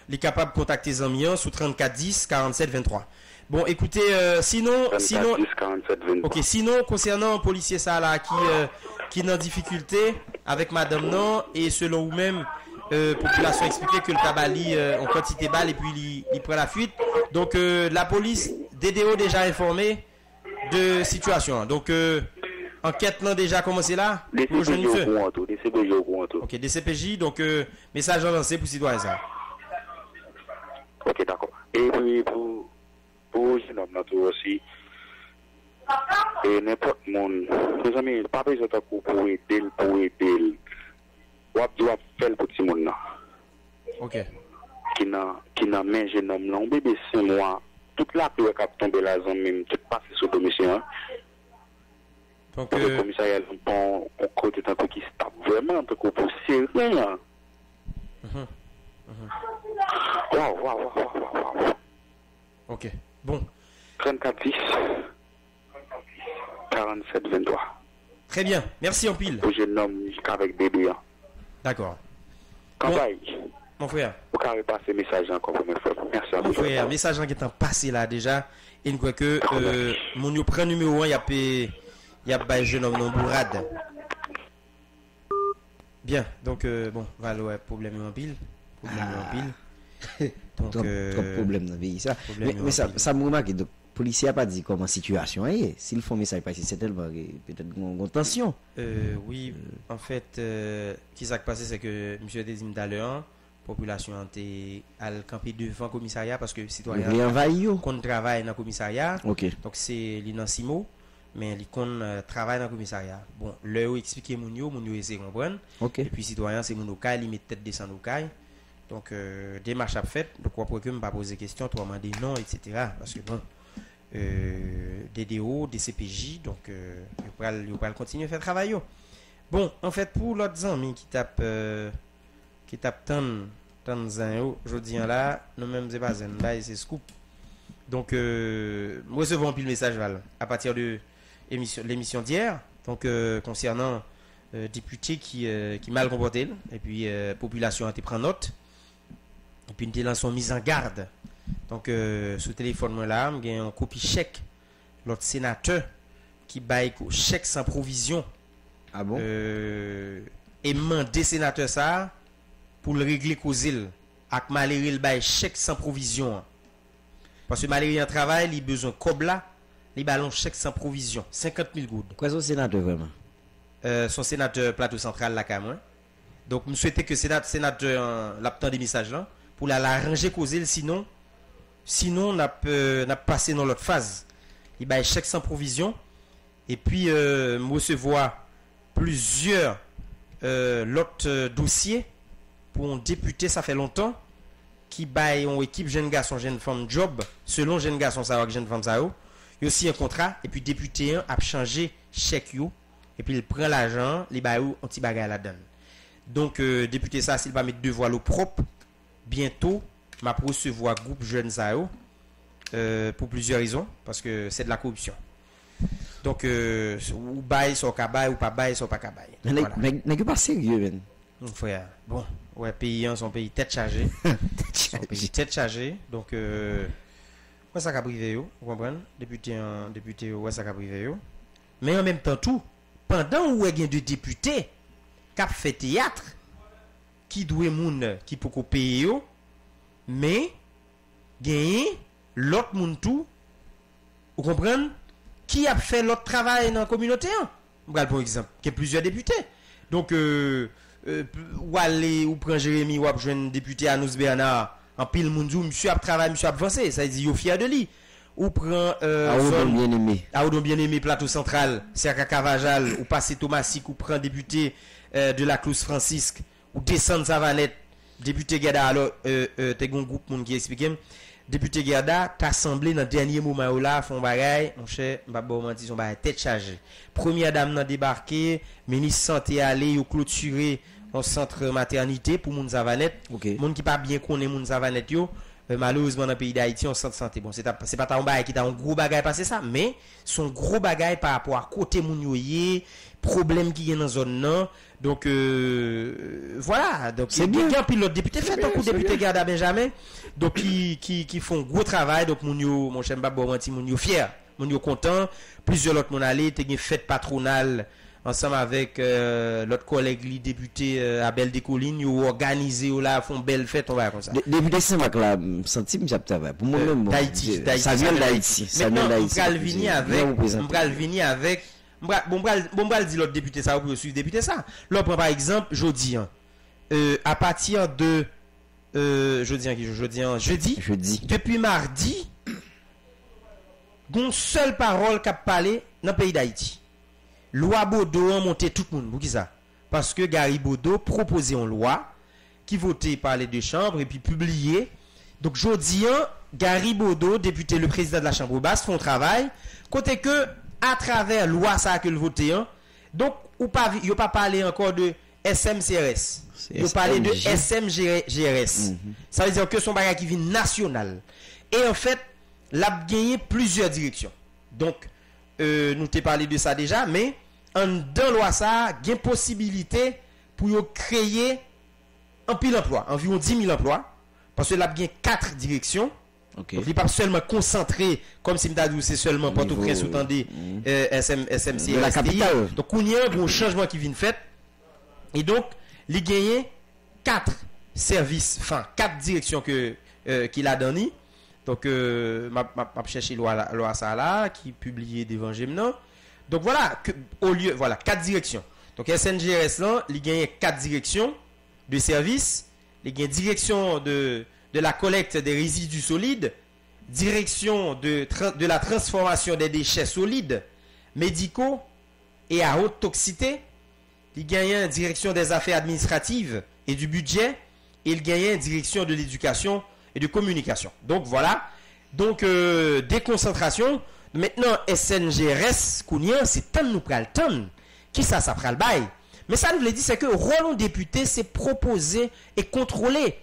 les capables de contacter les amis sous 34 10 47 23. Bon, écoutez, sinon, 10 47 23. ok, sinon, concernant un policier ça là qui est en difficulté avec madame non, et selon vous-même, population expliqué que le tabali en quantité balle et puis il prend la fuite. Donc, la police, DDO déjà informé de situation. Donc, enquête là déjà commencé là. DCPJ au courant tout, DCPJ au courant tout. Ok, DCPJ, donc message lancé pour citoyens ça. Ok, d'accord. Et puis pour jeune homme là tout aussi, et n'importe monde, mes amis, pas besoin de pour aider. Ou doit faire le petit monde là. Ok. Qui n'a même jeune homme là, un bébé 5 mois, toute la pluie qui a tombé là, même tout passé sur domicile. Hein. Donc, le commissariat, on côté tant qui se tape vraiment, tant qu'on peut sérieux. Waouh. Ok, bon. 34 10 47 23. Très bien, merci en pile. Pour jeune homme avec bébé. D'accord. Campagne. Mon frère. Vous pouvez passer message encore pour mes frères. Merci à vous. Mon frère, message qui est en passé là déjà. Et nous crois que mon prend numéro 1, il y a pas jeune homme non bourrade. Bien, donc bon, voilà, ouais, problème en pile. Donc, trop problème dans le pays ça. Mais ça me remarque, donc policier a pas dit comment situation est. S'ils font message passer, c'est tellement peut-être une tension. Oui, en fait, qui s'est passé, c'est que monsieur Désim d'Aleur, population a campé devant le commissariat parce que citoyens qu'on travaille dans le commissariat. Ok. Donc c'est l'inansimo, mais les qu'on travaille dans le commissariat. Bon, leur expliquer mon yo essaie de comprendre. Ok. Et puis citoyens, c'est mon local, ils mettent tête descendre au caille. Donc démarche à fait. Donc on peut que me pas poser question, toi demander non, etc. Parce que bon. DDO, DCPJ, donc il va continuer à faire travail. Bon, en fait, pour l'autre ami qui tape tant je dis là, nous-mêmes, c'est pas un là, c'est scoop. Donc, nous recevons un pile message Val, à partir de l'émission d'hier, donc concernant député qui mal comporté, et puis population a été pris note, et puis nous avons mise en garde. Donc, sous téléphone là, j'ai un copie chèque l'autre sénateur qui baille chèque sans provision. Ah bon? Et mandé sénateur ça pour le régler causil. Avec Maléry il baille chèque sans provision. Parce que Maléry en travail, il a besoin de cobla, il ballon chèque sans provision, 50 000 gouttes. Quoi son sénateur vraiment? Son sénateur plateau central là quand même. Donc, je souhaitais que sénateur l'abtemps des messages là pour l'arranger causil, sinon on a passé dans l'autre phase. Il baille chèque sans provision et puis recevoir plusieurs l'autre dossiers pour un député, ça fait longtemps qui baille en équipe jeune garçon jeune femme job selon jeune garçon ça jeune femme ça il y a aussi un contrat et puis député a changé chèque yo et puis il prend l'argent les baille un petit bagage la donne. Donc député ça s'il va mettre deux voiles au propre bientôt m'a recevoir groupe jeunes ça pour plusieurs raisons parce que c'est de la corruption. Donc ou bail sur cabaye ou pas bail sur pas cabaye. Mais pas sérieux ben. Mon frère. Bon, ouais, paysan son pays tête chargée. Tête chargée. Donc ouais ça ka privé yo, vous comprenez? Député ouais ça ka privé yo. Mais en même temps tout, pendant où il y a deux députés qui fait théâtre qui doit moun qui peut payer yo, mais gagner l'autre moun tout, vous comprenez? Qui a fait l'autre travail dans la communauté? Par exemple, il y a plusieurs députés. Donc ou aller ou prendre Jérémy ou joindre député Anous Bernard en pile moun monsieur a travaillé, monsieur a avancé, ça dit yo fier de lui. Ou prend Aoudon bien-aimé plateau central, Serka Cavajal ou passer Thomasik ou prend député de la Clous Francisque ou descendre Savanette, député Gada alors t'es un groupe moun qui explique député Gerda t'a assemblé dans dernier moment là font bagaille mon cher m'pa menti son bagaille tête chargée. Première dame n'a débarqué, ministre santé aller ou clôturer un centre maternité pour moun Savanette. Moun qui pas bien connaît moun Savanette yo malheureusement dans le pays d'Haïti on centre santé bon c'est pas ta bagay qui t'a un gros bagay passé ça mais son gros bagay par rapport à côté moun yo yé problème qui est dans zone nan donc voilà donc c'est bien un pilote député fait un coup député Garda Benjamin donc qui font gros travail donc moun yo mon cher Mbabo Manti moun yo fier moun yo content plusieurs autres moun allé te gen fête patronale ensemble avec l'autre collègue li député Abel Descollines yo organisé ou là font belle fête on va comme ça député Saint-Marc là senti me travail pour moi même d'Haïti ça vient d'Haïti ça vient d'Haïti on va venir avec bon bral dit l'autre député ça ou suivre député ça là par exemple jeudi à partir de jeudi depuis mardi gon seule parole qu'a parlé dans le pays d'Haïti loi Bodo a monté tout le monde pour qui ça parce que Gary Bodo proposait une loi qui votait par les deux chambres et puis publiée donc jeudi Gary Bodo député le président de la chambre basse font travail côté que à travers loi ça que le voté donc ou pas yo pas parler encore de SMCRS yo parler de SMGRS ça veut dire que son bagage qui vient national et en fait l'a gagné plusieurs directions donc nous t'ai parlé de ça déjà mais en dans loi ça gain possibilité pour yo créer un pile emploi environ 10 000 emplois parce que l'a gagné 4 directions. Okay. Donc il n'est pas seulement concentré comme si m'ta dit c'est seulement Port-au-Prince ou tandis SMC la capitale. Donc il y a un changement qui vient fait et donc il gagné 4 services enfin 4 directions que qu'il a donné. Donc m'a chercher loi ça là qui publié devant Gemnan. Donc voilà que au lieu voilà 4 directions. Donc SNGRS là, il gagne 4 directions de services, il gagne direction de la collecte des résidus solides, direction de la transformation des déchets solides, médicaux et à haute toxicité. Il gagne direction des affaires administratives et du budget. Et il gagne direction de l'éducation et de communication. Donc voilà. Donc déconcentration. Maintenant SNGRS, Kounia, c'est tant nous pral tant. Qui ça pral bail. Mais ça nous veut dire c'est que le rôle député c'est proposer et contrôler.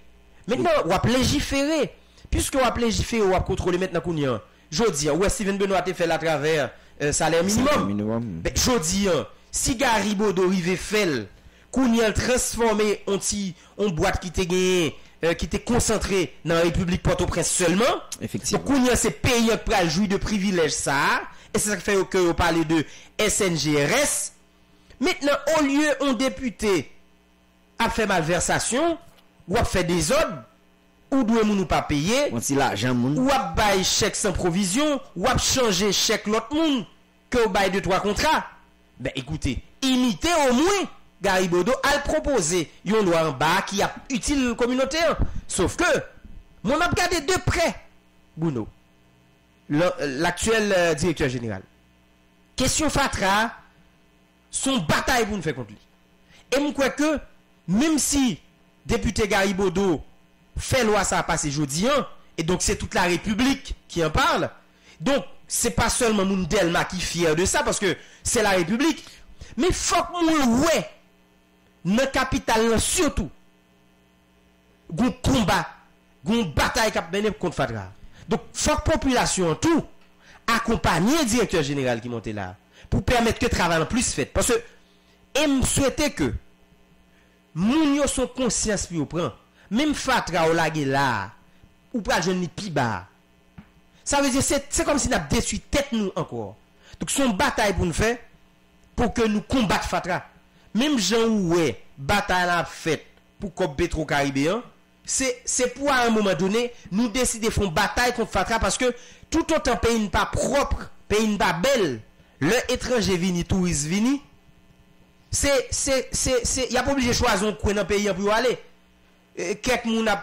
Maintenant, on va légiférer. Puisque on va légiférer, on va contrôler maintenant Kounia. Jodi, où Steven Benoît a fait à travers salaire minimum. Mais jodi, si Gary Bodo rive fait, Kounia transformé en boîte qui était gagné, qui était concentré dans la République Port-au-Prince seulement. Effectivement. Donc Kounia c'est pays pour jouir de privilèges ça. Et c'est ça qui fait que on parle de SNGRS. Maintenant, au lieu un député a fait malversation, ou a fait des ordres, ou doit nous pas payer, ou a bail chèque sans provision, ou a changer chèque l'autre monde, que ou bail 2-3 contrats. Ben écoutez, imitez au moins Gary Bodo a proposé une loi en bas qui a utile communautaire. Sauf que, mon a regardé de près, Bruno, l'actuel directeur général. Question Fatra, son bataille pour nous faire contre lui. Et je crois que, même si député Gary Bodo fait loi ça a passé jeudi, et donc c'est toute la République qui en parle, donc c'est pas seulement moun Delma qui est fier de ça, parce que c'est la République, mais faut que moun ouais, dans la capitale surtout, gon combat, gon bataille qui a mené contre Fatra. Donc faut que la population tout accompagner le directeur général qui monte là, pour permettre que le travail plus fait. Parce que, et me souhaiter que, moun yo son conscience puis prend, même Fatra ou lage là, ou pas jeune ni pi bas. Ça veut dire, c'est comme si nous avons détruit tête nous encore. Donc, son bataille pour nous faire, pour que nous combattions Fatra. Même Jean Oué, bataille la faite pour qu'on Petro Caribéen, c'est pour à un moment donné, nous décider de faire une bataille contre Fatra parce que tout autant pays n'est pas propre, pays n'est pas belle, le étranger vini, touriste vini, y a pas obligé de choisir un coin dans pays pour aller. Quelques moun a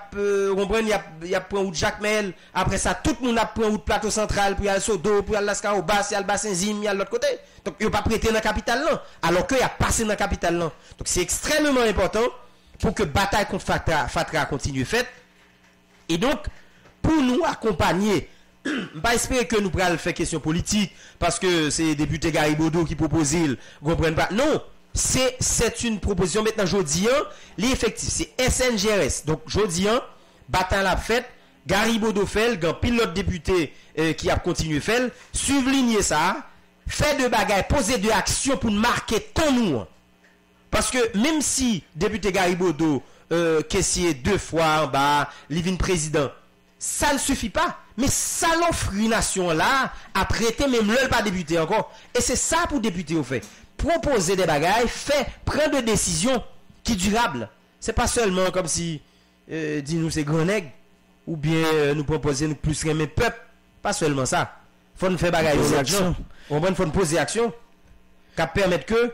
comprendre y a prend route Jacmel, après ça tout le monde a prend route plateau central pour aller Sodo, pour aller Lascaux, Basse, y a le bassin Zim, y a l'autre côté. Donc il pas prêté dans la capitale là, alors que y a passé dans la capitale là. Donc c'est extrêmement important pour que bataille contre Fatra continue faite. Et donc pour nous accompagner, pas espérer que nous pourrons faire question politique parce que c'est député Gary Bodo qui propose, comprennent pas. Non, c'est une proposition maintenant jodi l'effectif c'est SNGRS. Donc jodi bataille la fête, Garibodo fait, grand pilote député qui a continué fait, souligner ça, fait de bagaille, poser de actions pour marquer ton nous. Parce que même si député Garibodo caissier 2 fois en bas, living président, ça ne suffit pas. Mais ça l'offre une nation là à prêter même le pas député encore. Et c'est ça pour député au fait. Proposer des bagailles, prendre des décisions qui durables. C'est pas seulement comme si dis-nous c'est grand nègre ou bien nous proposer nous plus aimer peuple. Pas seulement ça. Faut nous faire bagailles aux actions. On va nous poser action qui permettre que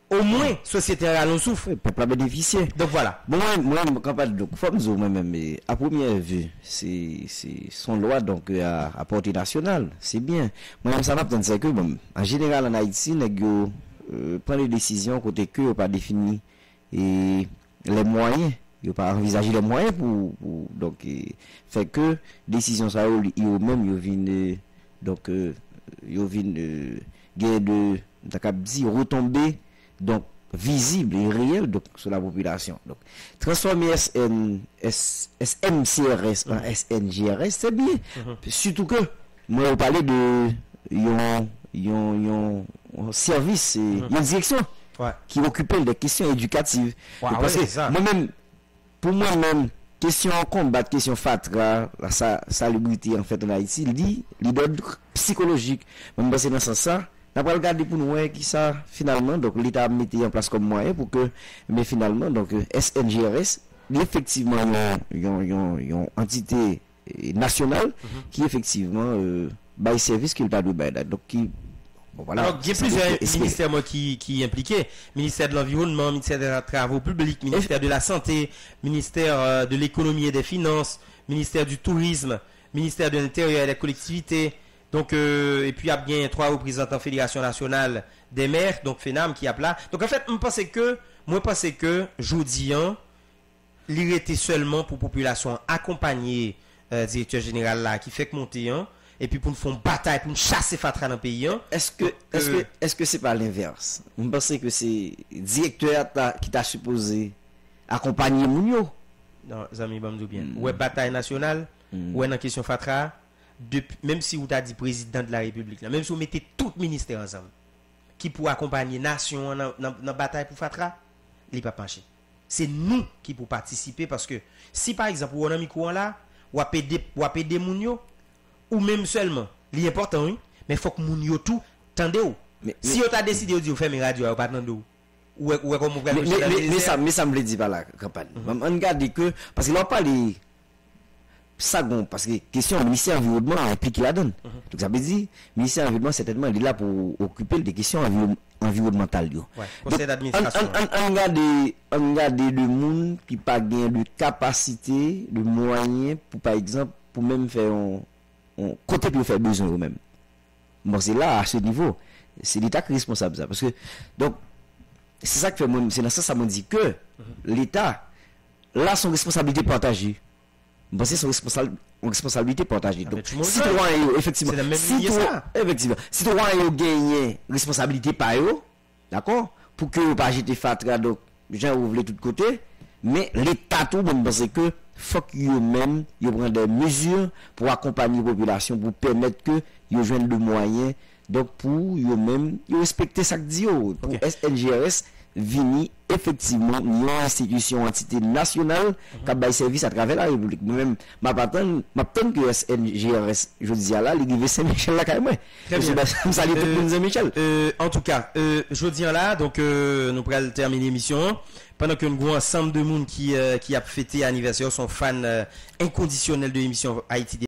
au moins société allons souffre. Le peuple a bénéficié. Donc voilà. Bon, moi campagne donc faut nous moi-même mais à première vue c'est son loi donc à portée nationale, c'est bien. Moi ça m'attend c'est que bon, en général en Haïti nèg prend des décisions côté que pas défini et les moyens, il pas envisager les moyens pour donc fait que décision ça yo même yo vinn donc yo vinn gain de retomber donc visible et réel donc sur la population. Donc transformer SMCRS en SNGRS c'est bien. Surtout que moi on parlait de yon service une direction qui occupait des questions éducatives. Parce que moi-même pour moi-même question combat, question fatra, la salubrité en fait en Haïti, il dit l'ordre psychologique. Même parce que dans ce sens ça on va regarder pour nous qui ça finalement donc l'État a mis en place comme moyen pour que mais finalement donc SNGRS effectivement une entité nationale qui effectivement bail service qu'il doit de donc qui bon, voilà. Alors il y a plusieurs ministères qui impliqués, ministère de l'environnement, ministère des travaux publics, ministère de la santé, ministère de l'économie et des finances, ministère du tourisme, ministère de l'intérieur et des collectivités. Donc, et puis il y a bien 3 représentants Fédération nationale des maires, donc FENAM qui a là. Donc en fait, moi je pense que Jodian, il était seulement pour population accompagner directeur général là qui fait que monter et puis pour nous faire une bataille, pour nous chasser Fatra dans le pays. Est-ce que c'est pas l'inverse? Je pense que c'est directeur qui t'a supposé accompagner Mounio. Non, Zami Bamdou bien. Ouais, bataille nationale, ouais, dans question Fatra. Même si vous avez dit président de la République, là, même si vous mettez tout le ministère ensemble, qui pour accompagner nation dans la bataille pour Fatra, il n'est pas penché. C'est nous qui pour participer parce que si par exemple, on a mis courant là, ou à péder Mounio, ou même seulement, l'important, oui, mais il faut que Mounio tout, tendez où. Si on a décidé de faire mes radios, ou pas tendez où. Mais ça me le dit pas la campagne. On regarde que, parce que là on parle ça parce que question ministère environnement implique la donne. Donc ça veut dire ministère environnement certainement il est là pour occuper des questions environnementales yo. Conseil d'administration. On regarde le monde qui pas gain de capacité, de moyens pour par exemple pour même faire on côté pour faire besoin eux même. Bon c'est là à ce niveau, c'est l'État qui est responsable ça parce que donc c'est ça que fait c'est dans ça me dit que l'État là son responsabilité partagée. C'est son responsabilité partagée. Donc, citoyen, effectivement, citoyen gagné responsabilité par eux, d'accord, pour que vous pas jeter fatra, donc, gens ouvrent de tous côtés, mais l'État tout, bon, parce que faut qu'ils même, ils prennent des mesures pour accompagner la population, pour permettre que ils joignent de moyens, donc pour eux même, ils respecter ça que dit, pour SNGRS, vini effectivement une institution entité nationale qui a service à travers la République. Moi-même m'attends que SNGRS je dis là il est Saint-Michel là quand même. Salut tout le monde Saint-Michel. En tout cas, je dis là donc nous pourrons terminer l'émission pendant que nous avons un ensemble de monde qui a fêté anniversaire sont fans inconditionnels de l'émission Haïti